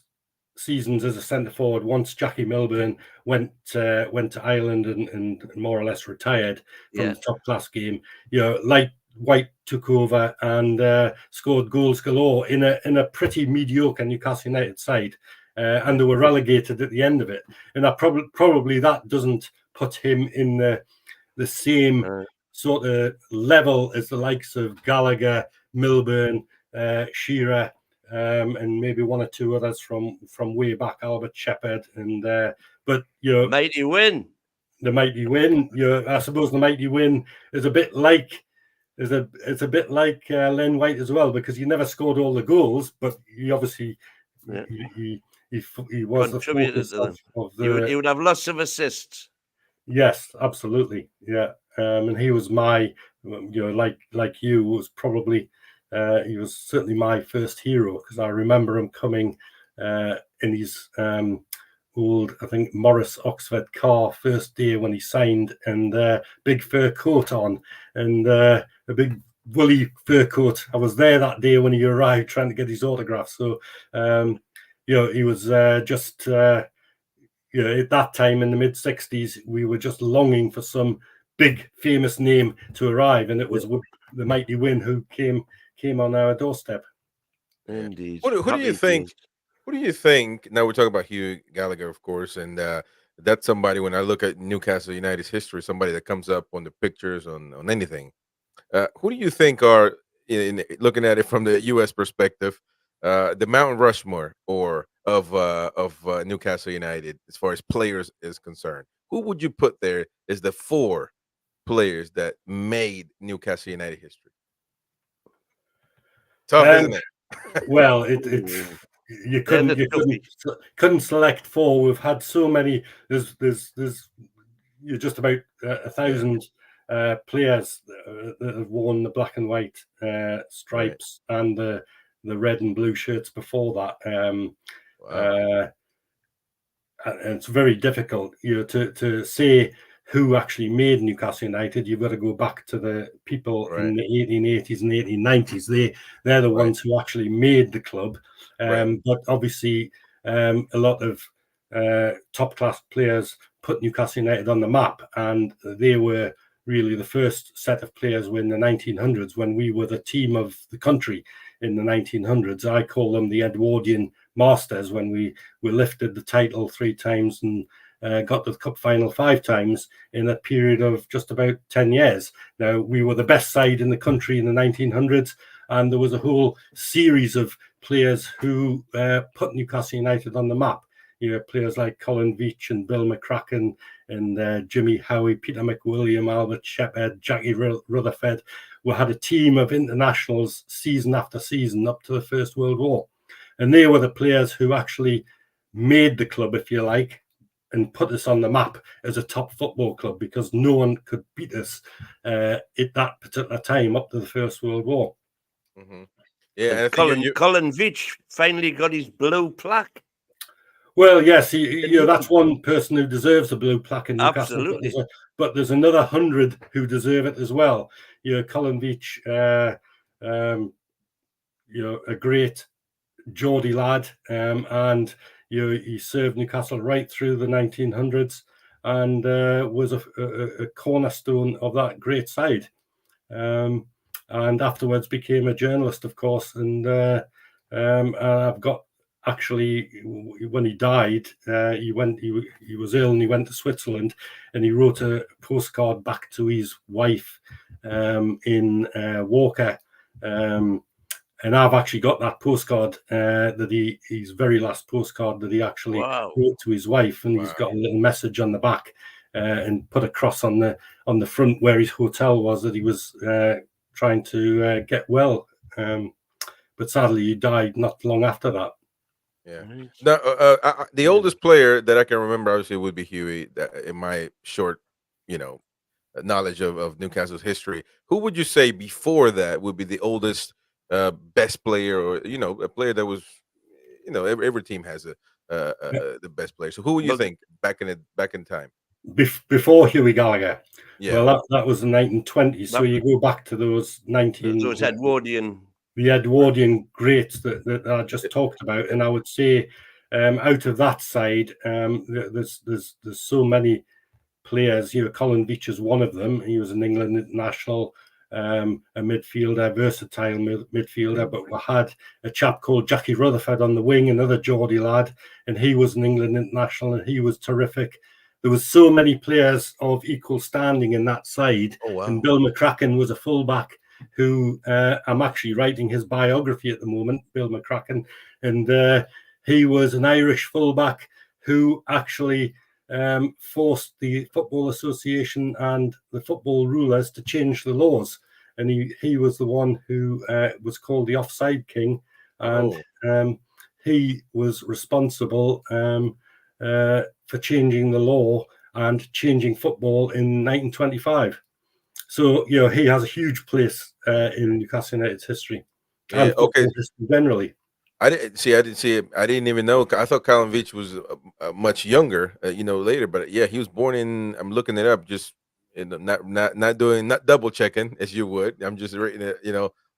seasons as a centre forward once Jackie Milburn went to Ireland and more or less retired from the top class game. Like White took over and scored goals galore in a pretty mediocre Newcastle United side, and they were relegated at the end of it. And probably that doesn't put him in the same sort of level as the likes of Gallagher, Milburn, Shearer, and maybe 1 or 2 others from way back, Albert Shepherd, and but Mighty Win. The Mighty Win. I suppose the Mighty Win is a bit like Len White as well, because he never scored all the goals, but he obviously he was contributed the focus of the. He would have lots of assists. Yes, absolutely. Yeah, and he was my, like you, was probably. He was certainly my first hero, because I remember him coming in his old, I think, Morris Oxford car first day when he signed, and big fur coat on, and a big woolly fur coat. I was there that day when he arrived trying to get his autograph. So, he was just, at that time in the mid-60s, we were just longing for some big famous name to arrive, and it was the Mighty Win who came on our doorstep. Indeed. Who do you think? What do you think? Now we're talking about Hugh Gallagher, of course, and that's somebody. When I look at Newcastle United's history, somebody that comes up on the pictures on anything. Who do you think are, in looking at it from the U.S. perspective, the Mount Rushmore of Newcastle United as far as players is concerned? Who would you put there as the 4 players that made Newcastle United history? Tough, isn't it? Well, it you couldn't select 4. We've had so many. There's you're just about 1,000 players that have worn the black and white stripes and the red and blue shirts before that. And it's very difficult, to say who actually made Newcastle United. You've got to go back to the people in the 1880s and 1890s. They're the ones who actually made the club. But obviously, a lot of top class players put Newcastle United on the map, and they were really the first set of players in the 1900s, when we were the team of the country in the 1900s. I call them the Edwardian Masters, when we lifted the title 3 times and got to the cup final 5 times in a period of just about 10 years. Now, we were the best side in the country in the 1900s, and there was a whole series of players who put Newcastle United on the map. Players like Colin Veitch and Bill McCracken and Jimmy Howie, Peter McWilliam, Albert Shepherd, Jackie Rutherford. We had a team of internationals season after season up to the First World War. And they were the players who actually made the club, if you like, and put us on the map as a top football club, because no one could beat us at that particular time up to the First World War. Mm-hmm. Yeah, and Colin Veitch finally got his blue plaque. Well, yes, that's one person who deserves a blue plaque in Newcastle. Absolutely. But there's another 100 who deserve it as well. Colin Veitch, a great Geordie lad, and he served Newcastle right through the 1900s, and was a cornerstone of that great side. And afterwards became a journalist, of course. And I've got, actually, when he died, he was ill and he went to Switzerland, and he wrote a postcard back to his wife in Walker. And I've actually got that postcard, his very last postcard that he actually wrote to his wife, and he's got a little message on the back and put a cross on the front where his hotel was, that he was trying to get well. But sadly, he died not long after that. Yeah. Now, the oldest player that I can remember, obviously, would be Huey. In my short, knowledge of Newcastle's history, who would you say before that would be the oldest, best player, or a player that was, every team has the best player. So who would you think back in time? Before Huey Gallagher? Yeah. Well, that was the 1920s. So you go back to those the Edwardian greats that I just talked about, and I would say, out of that side, there's so many players. Colin Veitch is one of them. He was an England international, a midfielder, versatile midfielder. But we had a chap called Jackie Rutherford on the wing, another Geordie lad, and he was an England international, and he was terrific. There was so many players of equal standing in that side. Oh, wow. And Bill McCracken was a fullback, who I'm actually writing his biography at the moment, Bill McCracken, and he was an Irish fullback who actually forced the Football Association and the football rulers to change the laws, and he was the one who was called the Offside King, and he was responsible for changing the law and changing football in 1925. So, he has a huge place in Newcastle United's history. Yeah, okay. History generally. I didn't see it. I didn't even know. I thought Colin Veitch was much younger, later. But yeah, he was born in. I'm looking it up, just not double checking as you would. I'm just reading it,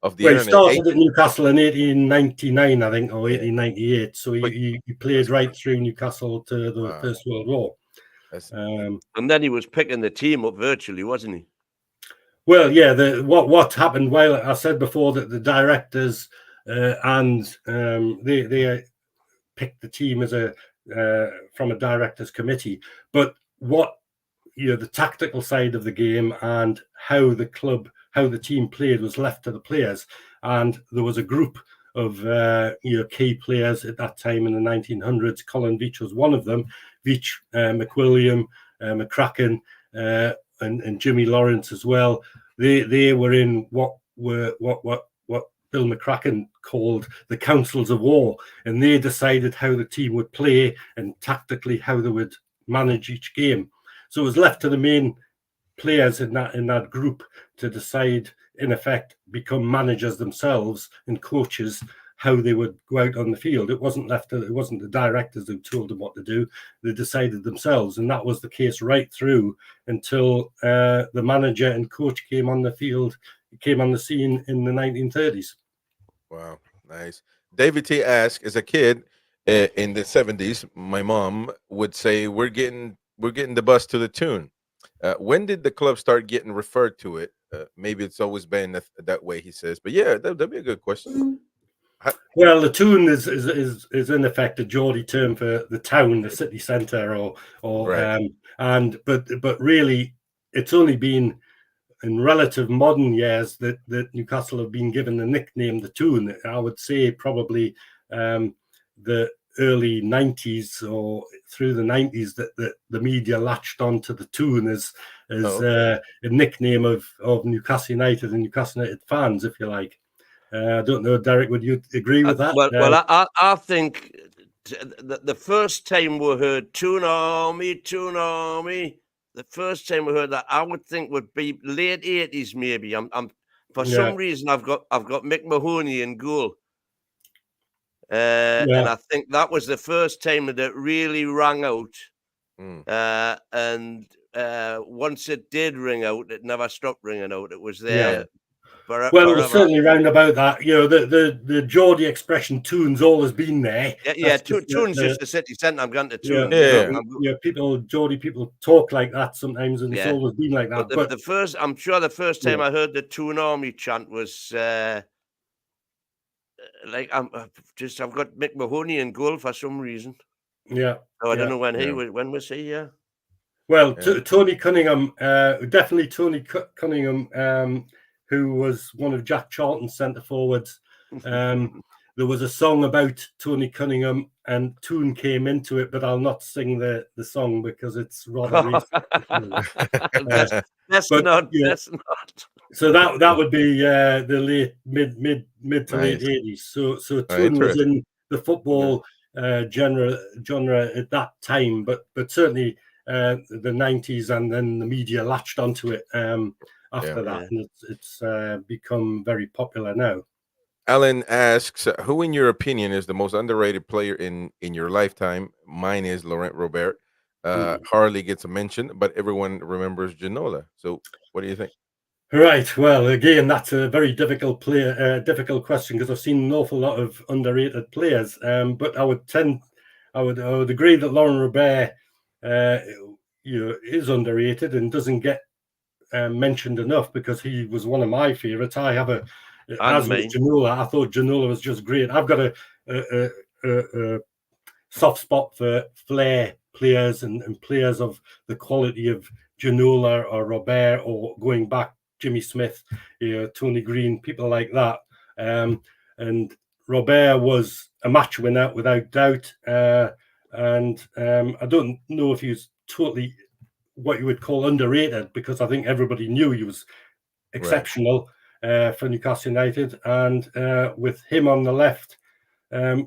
off the internet. He started at Newcastle in 1899, I think, or 1898. So he played right through Newcastle to the First World War. And then he was picking the team up virtually, wasn't he? Well, yeah. What happened? Well, I said before that the directors and they picked the team as from a directors committee, but what the tactical side of the game and how the team played was left to the players. And there was a group of key players at that time in the 1900s. Colin Veitch was one of them. Veitch, McWilliam, McCracken, and Jimmy Lawrence as well. They were in what Bill McCracken called the councils of war, and they decided how the team would play and tactically how they would manage each game. So it was left to the main players in that group to decide, in effect, become managers themselves and coaches, how they would go out on the field. It wasn't the directors who told them what to do. They decided themselves, and that was the case right through until the manager and coach came on the field, came on the scene in the 1930s. Wow, nice. David T asked, as a kid in the 70s, my mom would say, we're getting the bus to the tune. When did the club start getting referred to it? Maybe it's always been that way, he says. But yeah, that'd be a good question. Well, the tune is in effect a Geordie term for the town, the city centre, or Right. But really, it's only been in relative modern years that Newcastle have been given the nickname the Tune. I would say probably the early 90s or through the 90s that the media latched onto the Tune as a nickname of Newcastle United and Newcastle United fans, if you like. I don't know, Derek, would you agree with that? I think the first time we heard Tune Army, the first time we heard that, I would think would be late 80s, maybe. Some reason I've got Mick Mahoney in goal. And I think that was the first time that it really rang out. And once it did ring out, it never stopped ringing out. It was there. Yeah. Well, it was certainly round about that. The Geordie expression "tune's" always been there. Tune's just the city centre. I'm going to Tune. Geordie people talk like that sometimes, and it's always been like that. But I'm sure the first time I heard the Tune Army chant was I've got Mick Mahoney in goal for some reason. Yeah. So I don't know when was he? Yeah. Well, Tony Cunningham, definitely Tony Cunningham. Who was one of Jack Charlton's centre forwards. There was a song about Tony Cunningham, and Tune came into it, but I'll not sing the song because it's rather racist. That's not. So that would be the late mid to late 80s. So Tune was in the football genre at that time, but certainly the 90s, and then the media latched onto it. After that, and it's become very popular now. Alan asks, who in your opinion is the most underrated player in your lifetime? Mine is Laurent Robert. Hardly gets a mention, but everyone remembers Ginola. So what do you think? Right. Well, again, that's a very difficult question, because I've seen an awful lot of underrated players. But I would agree that Laurent Robert is underrated and doesn't get mentioned enough, because he was one of my favorites. I have as with Ginola. I thought Ginola was just great. I've got a soft spot for flair players and players of the quality of Ginola or Robert, or going back Jimmy Smith, Tony Green, people like that. And Robert was a match winner without doubt. And I don't know if he was totally what you would call underrated, because I think everybody knew he was exceptional for Newcastle United. And with him on the left,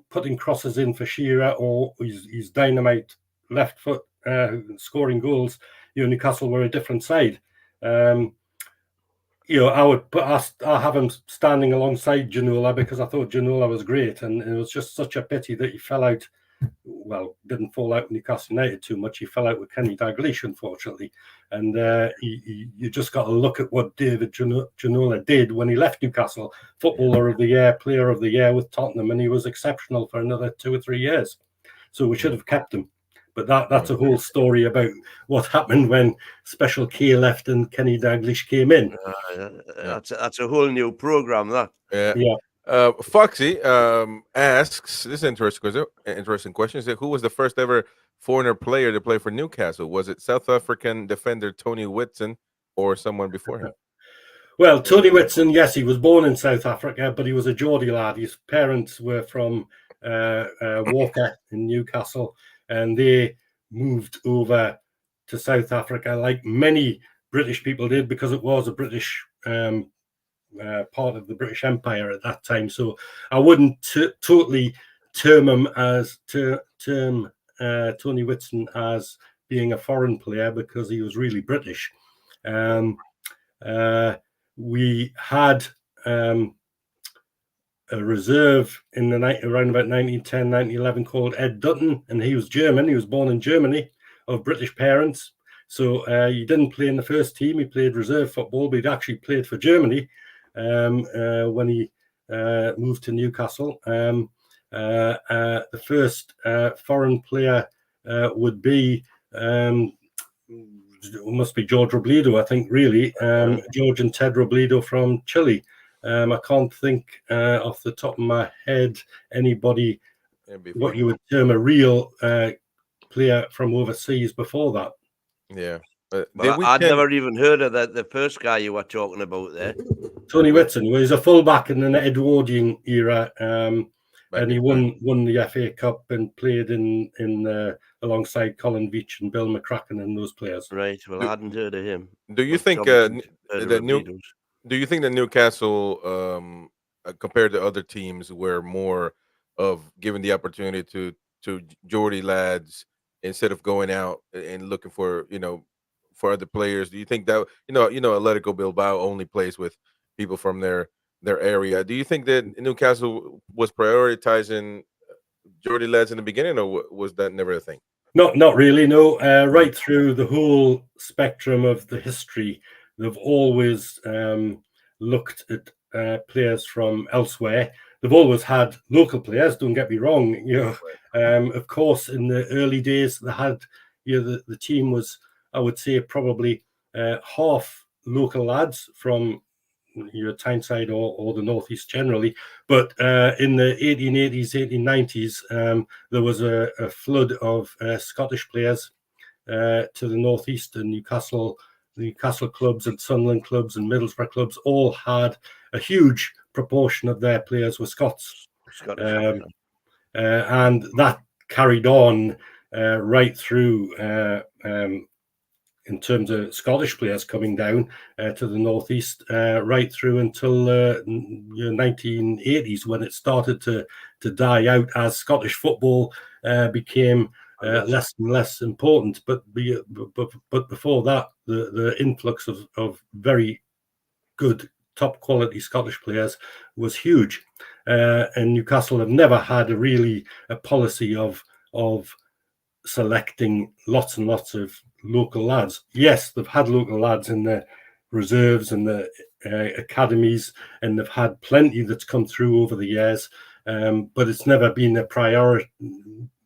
putting crosses in for Shearer, or his dynamite left foot scoring goals, Newcastle were a different side. I have him standing alongside Ginola, because I thought Ginola was great, and it was just such a pity that he fell out. Well, didn't fall out with Newcastle United too much. He fell out with Kenny Dalglish, unfortunately. And you just got to look at what David Ginola did when he left Newcastle. Footballer of the Year, Player of the Year with Tottenham, and he was exceptional for another 2 or 3 years. So we should have kept him. But that's a whole story about what happened when Special K left and Kenny Dalglish came in. That's a whole new program, that. Yeah. Foxy asks, this is an interesting question. Is who was the first ever foreigner player to play for Newcastle? Was it South African defender Tony Whitson or someone before him? Well, Tony Whitson, yes, he was born in South Africa, but he was a Geordie lad. His parents were from Walker in Newcastle, and they moved over to South Africa like many British people did, because it was a British part of the British Empire at that time. So I wouldn't totally term him as Tony Whitson as being a foreign player, because he was really British. We had a reserve in the around about 1910, 1911 called Ed Dutton, and he was German. He was born in Germany of British parents. So he didn't play in the first team. He played reserve football, but he'd actually played for Germany when he moved to Newcastle. The first foreign player would be must be George Robledo, I think, really. George and Ted Robledo from Chile. I can't think off the top of my head anybody what you would term a real player from overseas before that. Yeah. Well, I'd never even heard of the first guy you were talking about there. Tony Whitson was a fullback in the Edwardian era, and he won the FA Cup and played in alongside Colin Veach and Bill McCracken and those players. Right. Well, I hadn't heard of him. Do you think do you think that Newcastle, compared to other teams, were more of giving the opportunity to Geordie lads instead of going out and looking for for other players? Do you think that Atletico Bilbao only plays with people from their area? Do you think that Newcastle was prioritizing Geordie lads in the beginning, or was that never a thing? Not really. No. Right through the whole spectrum of the history, they've always looked at players from elsewhere. They've always had local players. Don't get me wrong. Of course, in the early days, they had the team was, I would say, probably half local lads from Tyneside or the northeast generally. But in the 1880s, 1890s, there was a flood of Scottish players to the northeast, and Newcastle clubs and Sunderland clubs and Middlesbrough clubs all had a huge proportion of their players were Scots. And that carried on right through in terms of Scottish players coming down to the northeast, right through until 1980s, when it started to die out as Scottish football became less and less important. But before that, the influx of very good, top quality Scottish players was huge, and Newcastle have never had a policy of selecting lots and lots of local lads. Yes, they've had local lads in the reserves and the academies, and they've had plenty that's come through over the years, but it's never been a priority.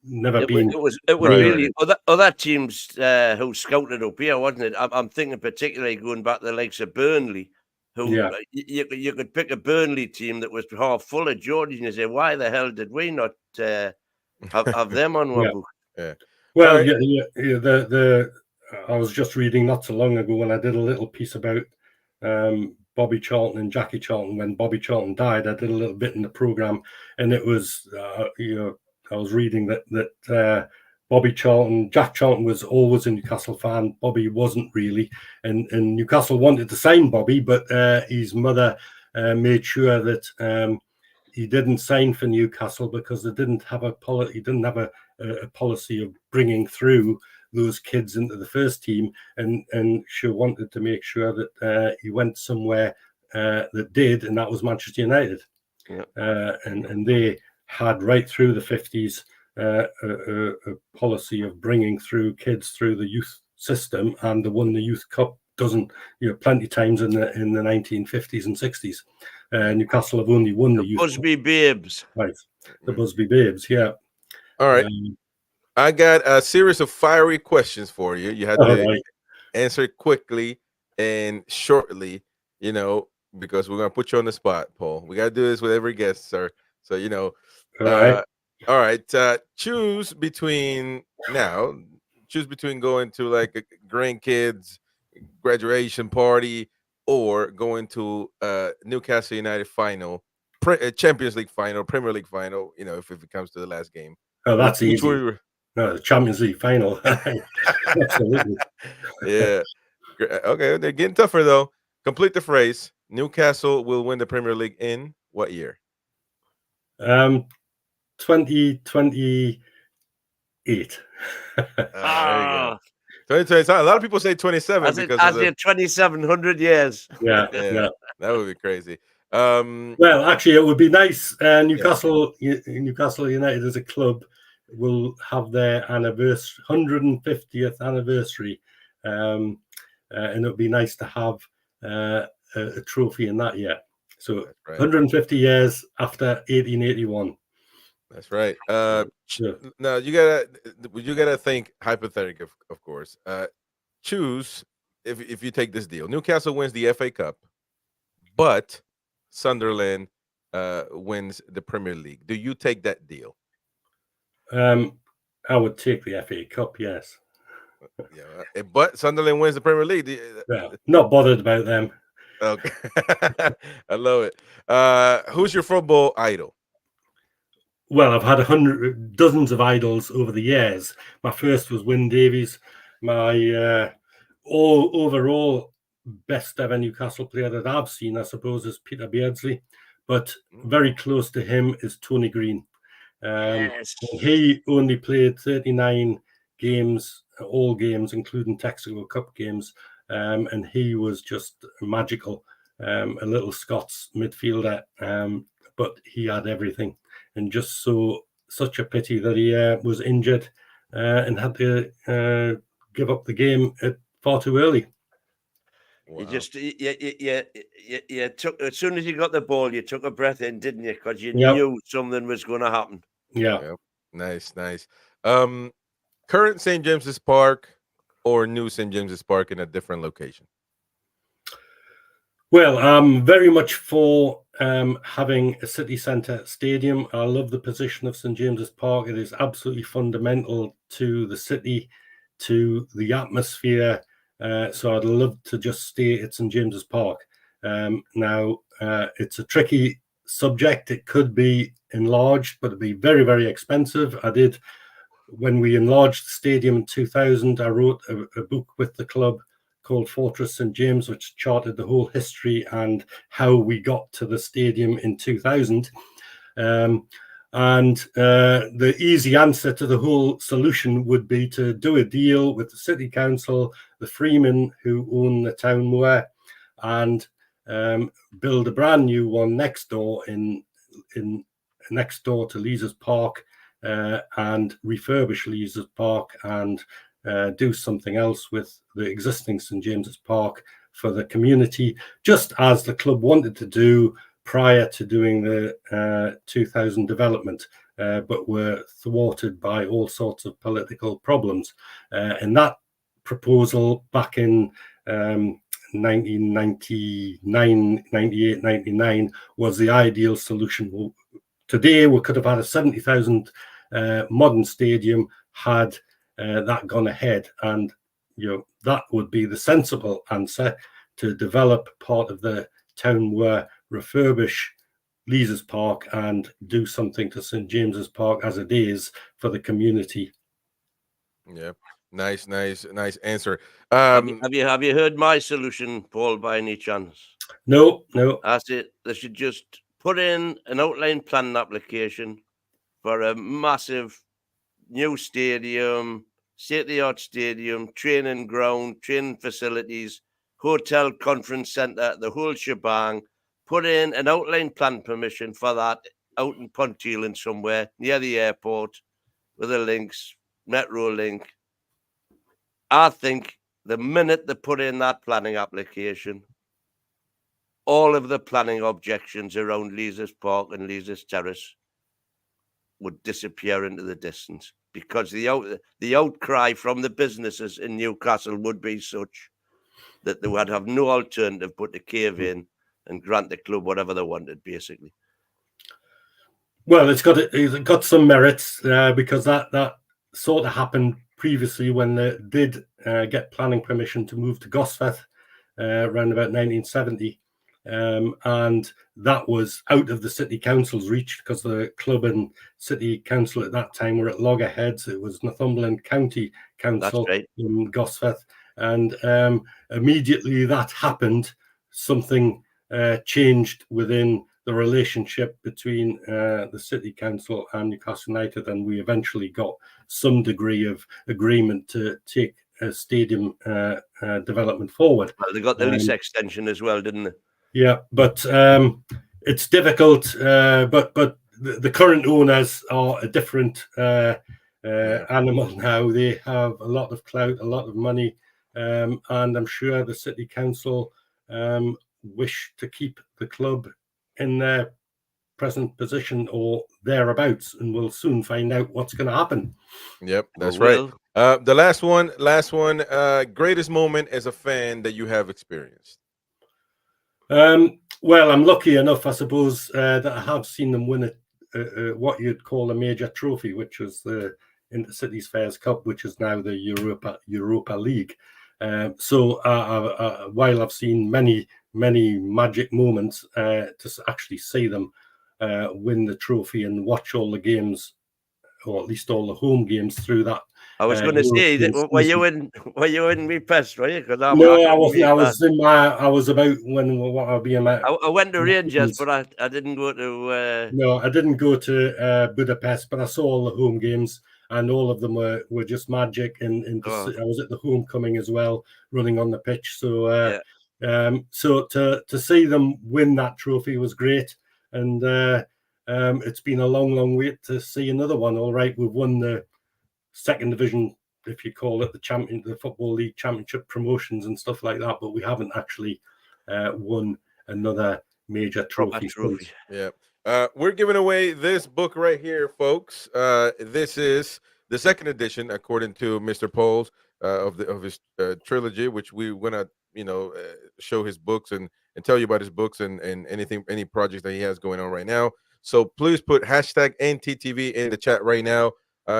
It was really other teams who scouted up here, wasn't it? I'm thinking particularly going back to the likes of Burnley, who you could pick a Burnley team that was half full of Geordies, and you say, why the hell did we not have them on one book? Yeah. Well, I was just reading not so long ago when I did a little piece about Bobby Charlton and Jackie Charlton. When Bobby Charlton died, I did a little bit in the program, and it was I was reading that Jack Charlton was always a Newcastle fan. Bobby wasn't really, and Newcastle wanted to sign Bobby, but his mother made sure that he didn't sign for Newcastle because they didn't have a policy of bringing through those kids into the first team, and she wanted to make sure that he went somewhere that did, and that was Manchester United. And they had right through the 50s a policy of bringing through kids through the youth system, and they won the Youth Cup plenty times in the 1950s and 60s. Newcastle have only won the Youth Busby Cup. Babes. Right, the Busby Babes, yeah. All right. I got a series of fiery questions for you. You had to answer quickly and shortly, because we're going to put you on the spot, Paul. We got to do this with every guest, sir. So, all right. Choose between going to like a grandkids graduation party or going to Newcastle United final, Champions League final, Premier League final, if it comes to the last game. Oh, that's easy. No, the Champions League final. Absolutely. Yeah. Okay, they're getting tougher though. Complete the phrase. Newcastle will win the Premier League in what year? 2028. There you go. 2020. A lot of people say 27 because of the 2,700 years. Yeah, that would be crazy. Well, actually, it would be nice. Newcastle United as a club will have their 150th anniversary, and it would be nice to have a trophy in that year. So, right. 150 years after 1881. That's right. Now you gotta think hypothetical, of course. Choose if you take this deal. Newcastle wins the FA Cup, but Sunderland wins the Premier League. Do you take that deal? I would take the FA Cup, yes. Yeah, but Sunderland wins the Premier League. Well, not bothered about them. Okay, I love it. Who's your football idol? Well, I've had dozens of idols over the years. My first was Wyn Davies. My overall best ever Newcastle player that I've seen, I suppose, is Peter Beardsley. But very close to him is Tony Green. Yes. He only played 39 games, all games, including Takeover Cup games. And he was just magical. A little Scots midfielder, but he had everything. And just such a pity that he was injured and had to give up the game far too early. Wow. You took, as soon as you got the ball, you took a breath in, didn't you? Because you knew something was going to happen. Yeah. Nice. Current St. James's Park or new St. James's Park in a different location? Well, I'm very much for having a city centre stadium. I love the position of St. James's Park. It is absolutely fundamental to the city, to the atmosphere. So I'd love to just stay at St. James's Park. Now, it's a tricky subject. It could be enlarged, but it'd be very, very expensive. When we enlarged the stadium in 2000, I wrote a book with the club called Fortress St. James, which charted the whole history and how we got to the stadium in 2000. And the easy answer to the whole solution would be to do a deal with the City Council, the Freemen who own the town moor, and build a brand new one next door next door to Leazes Park, and refurbish Leazes Park and do something else with the existing St. James's Park for the community, just as the club wanted to do prior to doing the 2000 development, but were thwarted by all sorts of political problems. And that proposal back in 1999, 98, 99 was the ideal solution. Today, we could have had a 70,000 modern stadium had that gone ahead, and that would be the sensible answer, to develop part of the town where refurbish Leazes Park and do something to St. James's Park as it is for the community. Yeah, nice answer. Have you heard my solution, Paul, by any chance? No. That's it. They should just put in an outline planning application for a massive new stadium, state-of-the-art stadium, training ground, training facilities, hotel, conference centre, the whole shebang. Put in an outline plan permission for that out in Ponteland somewhere near the airport with the links, metro link. I think the minute they put in that planning application, all of the planning objections around Leazes Park and Leazes Terrace would disappear into the distance, because the outcry from the businesses in Newcastle would be such that they would have no alternative but to cave in and grant the club whatever they wanted, basically. Well, it's got some merits, because that sort of happened previously when they did get planning permission to move to Gosforth around about 1970. And that was out of the city council's reach, because the club and city council at that time were at loggerheads. It was Northumberland County Council in Gosforth, and immediately that happened, something changed within the relationship between the City Council and Newcastle United, and we eventually got some degree of agreement to take a stadium development forward. Well, they got the lease extension as well, didn't they? Yeah, but it's difficult. But the current owners are a different animal now. They have a lot of clout, a lot of money, and I'm sure the City Council wish to keep the club in their present position or thereabouts, and we'll soon find out what's going to happen. Yep, that's right. The last one, greatest moment as a fan that you have experienced. Well, I'm lucky enough, I suppose, that I have seen them win what you'd call a major trophy, which was the Intercities Fairs Cup, which is now the Europa League. So while I've seen many magic moments, to actually see them win the trophy and watch all the games, or at least all the home games through that. I was going to say, were you in me press, right? No, I wasn't. I was about what I'll be in my. I went to Rangers, but I didn't go to. No, I didn't go to Budapest, but I saw all the home games, and all of them were just magic. And I was at the homecoming as well, running on the pitch. So, so to see them win that trophy was great, and it's been a long wait to see another one. All right, we've won the second division, if you call it, the Football League Championship promotions and stuff like that, but we haven't actually won another major trophy. Yeah. We're giving away this book right here, folks. This is the second edition, according to Mr. Poles, of his trilogy, which we want to show his books and tell you about his books and any projects that he has going on right now. So please put hashtag NTTV in the chat right now.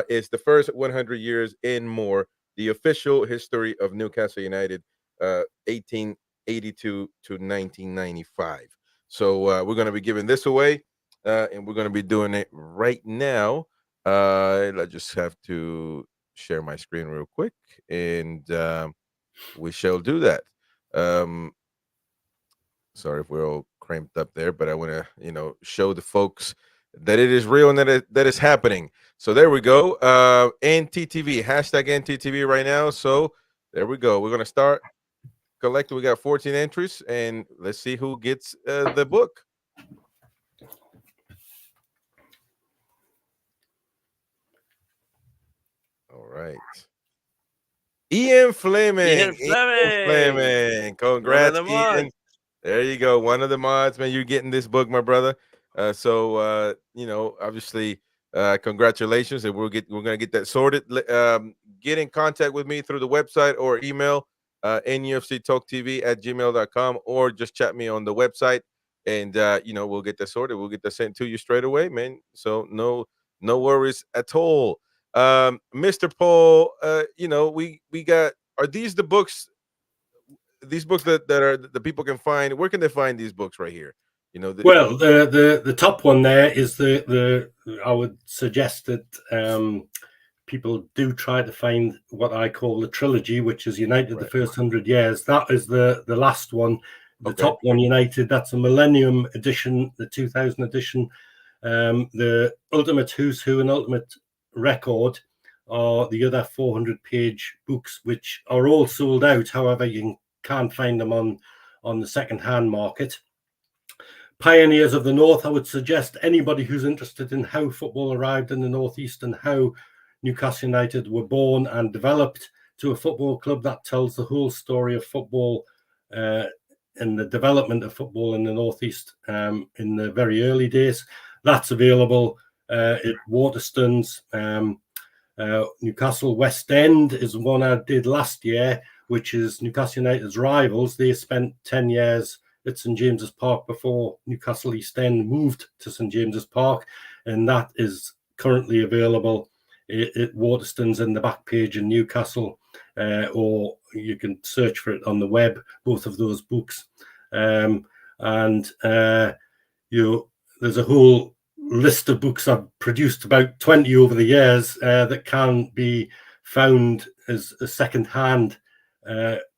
It's the first 100 years and more, the official history of Newcastle United, 1882 to 1995. So we're going to be giving this away, and we're going to be doing it right now. I just have to share my screen real quick, and we shall do that. Sorry if we're all cramped up there, but I want to, show the folks that it is real and that is happening. So there we go. NTTV, hashtag NTTV right now. So there we go. We're going to start collecting. We got 14 entries, and let's see who gets the book. All right. Ian Fleming. Congrats, Ian. There you go. One of the mods, man. You're getting this book, my brother. So obviously, congratulations, and we're gonna get that sorted. Get in contact with me through the website or email nufctalktv@gmail.com, or just chat me on the website, and we'll get that sorted. We'll get that sent to you straight away, man. So no worries at all. Mr. Paul, we got, are these the books? These books that are the people can find. Where can they find these books right here? Well, the top one there is the I would suggest that people do try to find what I call the trilogy, which is United the First 100 Years. That is the last one, the top one, United. That's a Millennium edition, the 2000 edition. The Ultimate Who's Who and Ultimate Record are the other 400-page books, which are all sold out. However, you can't find them on the second-hand market. Pioneers of the North, I would suggest anybody who's interested in how football arrived in the Northeast and how Newcastle United were born and developed to a football club, that tells the whole story of football and the development of football in the Northeast in the very early days. That's available at Waterstones. Newcastle West End is one I did last year, which is Newcastle United's rivals. They spent 10 years at St James's Park before Newcastle East End moved to St James's Park, and that is currently available at Waterstones in the back page in Newcastle, or you can search for it on the web, both of those books. There's a whole list of books I've produced, about 20 over the years, that can be found as a second-hand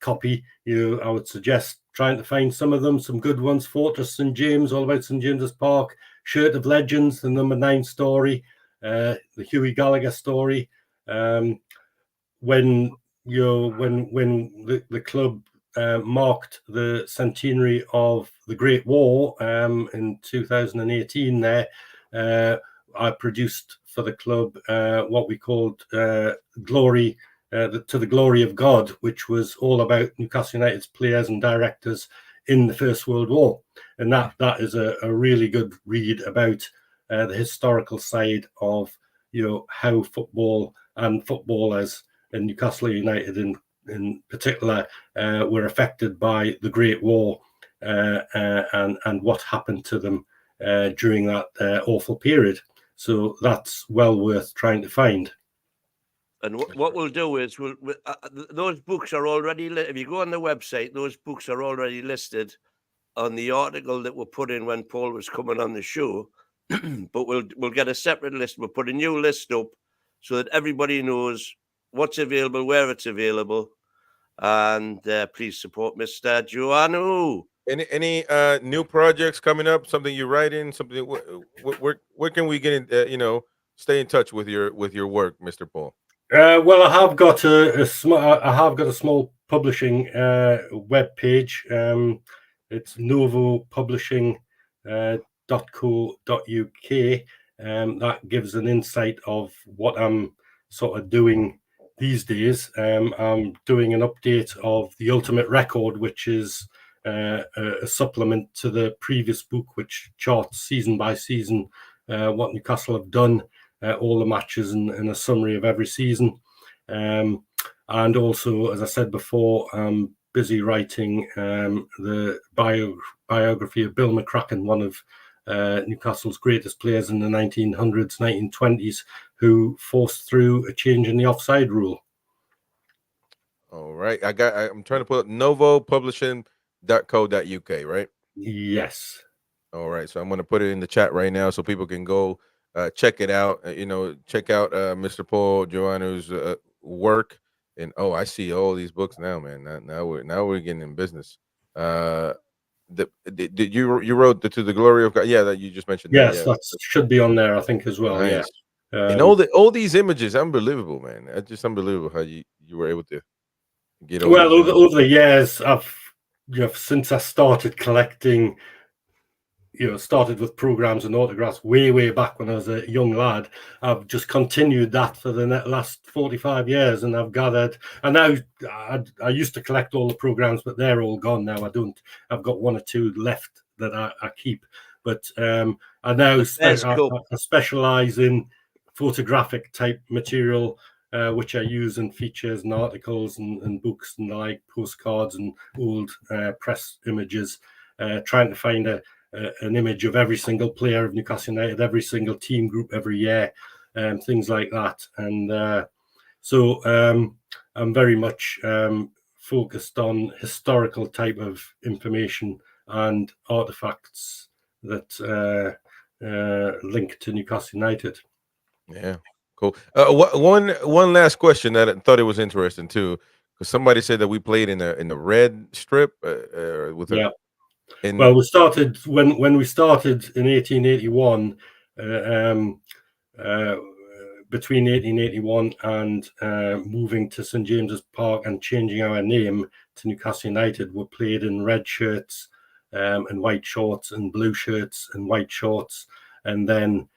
copy. I would suggest trying to find some of them, some good ones. Fortress St James, all about St James's Park. Shirt of Legends, the number 9 story, the Hughie Gallagher story. When the club marked the centenary of the Great War in 2018, there I produced for the club what we called Glory to the Glory of God, which was all about Newcastle United's players and directors in the First World War, and that is a really good read about the historical side of how football and footballers in Newcastle United in particular were affected by the Great War and what happened to them during that awful period. So that's well worth trying to find. And what we'll do is those books are already if you go on the website, those books are already listed on the article that we put in when Paul was coming on the show. But we'll get a separate list. We'll put a new list up so that everybody knows what's available, where it's available, and please support Mr. JOANNOU. Any new projects coming up? Something you're writing? Something? Where can we get in? Stay in touch with your work, Mr. Paul. Well, I have got a small publishing web page. It's novopublishing.co.uk. That gives an insight of what I'm sort of doing these days. I'm doing an update of The Ultimate Record, which is a supplement to the previous book, which charts season by season what Newcastle have done, all the matches and a summary of every season. And also, as I said before, I'm busy writing the biography of Bill McCracken, one of Newcastle's greatest players in the 1900s, 1920s, who forced through a change in the offside rule. All right. I'm trying to put novopublishing.co.uk, right? Yes. All right. So I'm going to put it in the chat right now so people can go check it out. Check out Mr. Paul JOANNOU's work. And I see all these books now, man. Now we're getting in business. Did you wrote To the Glory of God? Yeah, that you just mentioned. Yes, that should be on there, I think, as well. Nice. Yeah. And all these images, unbelievable, man. It's just unbelievable how you were able to get all. Well, over the years, I've since I started collecting, started with programs and autographs way back when I was a young lad. I've just continued that for the last 45 years, and I've gathered. And now I used to collect all the programs, but they're all gone now. I don't. I've got 1 or 2 left that I keep, but I now I specialize in photographic type material, which I use in features and articles and books and like postcards and old press images, trying to find an image of every single player of Newcastle United, every single team group every year, things like that. And so I'm very much focused on historical type of information and artifacts that link to Newcastle United. Yeah, cool. One last question that I thought it was interesting too, because somebody said that we played in the red strip with well, we started when we started in 1881. Between 1881 and moving to St James's Park and changing our name to Newcastle United, we played in red shirts and white shorts and blue shirts and white shorts. And then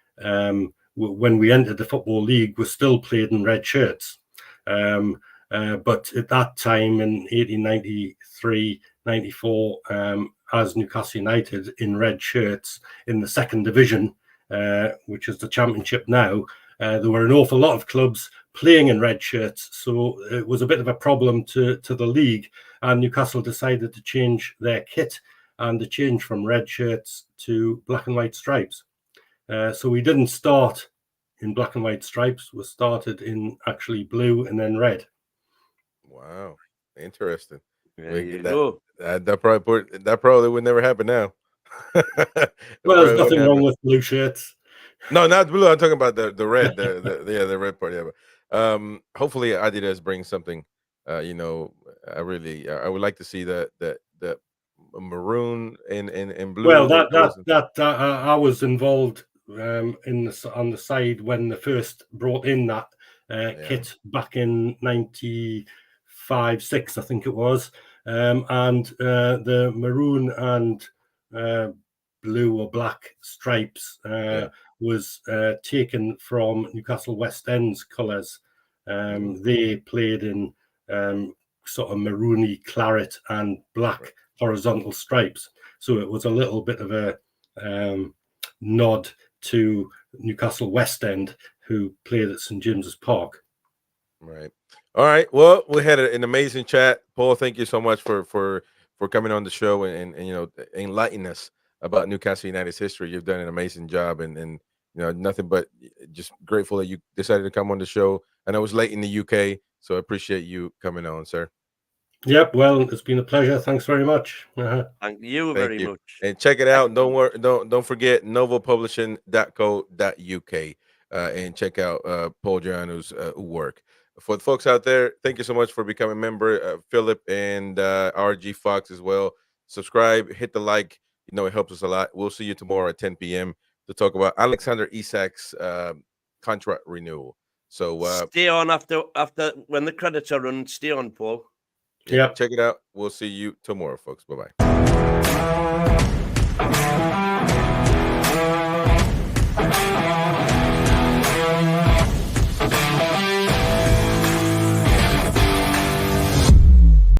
when we entered the Football League, we still played in red shirts. But at that time in 1893, 94, as Newcastle United in red shirts in the second division, which is the championship now, there were an awful lot of clubs playing in red shirts. So it was a bit of a problem to the league, and Newcastle decided to change their kit and to change from red shirts to black and white stripes. So we didn't start in black and white stripes. We started in actually blue and then red. Wow, interesting. There you go. That probably would never happen now. Well, there's nothing wrong with blue shirts. No, not blue. I'm talking about the red. the red part. Yeah, but hopefully Adidas brings something. I would like to see that maroon and blue. Well, Those- I was involved on the side when they first brought in that kit back in 95, 6, I think it was, and the maroon and blue or black stripes was taken from Newcastle West End's colours. They played in sort of maroony claret and black horizontal stripes, so it was a little bit of a nod to Newcastle West End, who played at St James's Park. Right. All right. Well, we had an amazing chat, Paul. Thank you so much for coming on the show and enlightening us about Newcastle United's history. You've done an amazing job, and nothing but just grateful that you decided to come on the show. I know it was late in the UK, so I appreciate you coming on, sir. Yep. Well, it's been a pleasure. Thanks very much. Thank you very much. And check it out. Don't forget novopublishing.co.uk and check out Paul JOANNOU's work. For the folks out there, thank you so much for becoming a member. Philip and RG Fox as well. Subscribe, hit the like. It helps us a lot. We'll see you tomorrow at 10 p.m. to talk about Alexander Isak's contract renewal. So stay on after when the credits are run. Stay on, Paul. Yeah. Check it out. We'll see you tomorrow, folks. Bye-bye.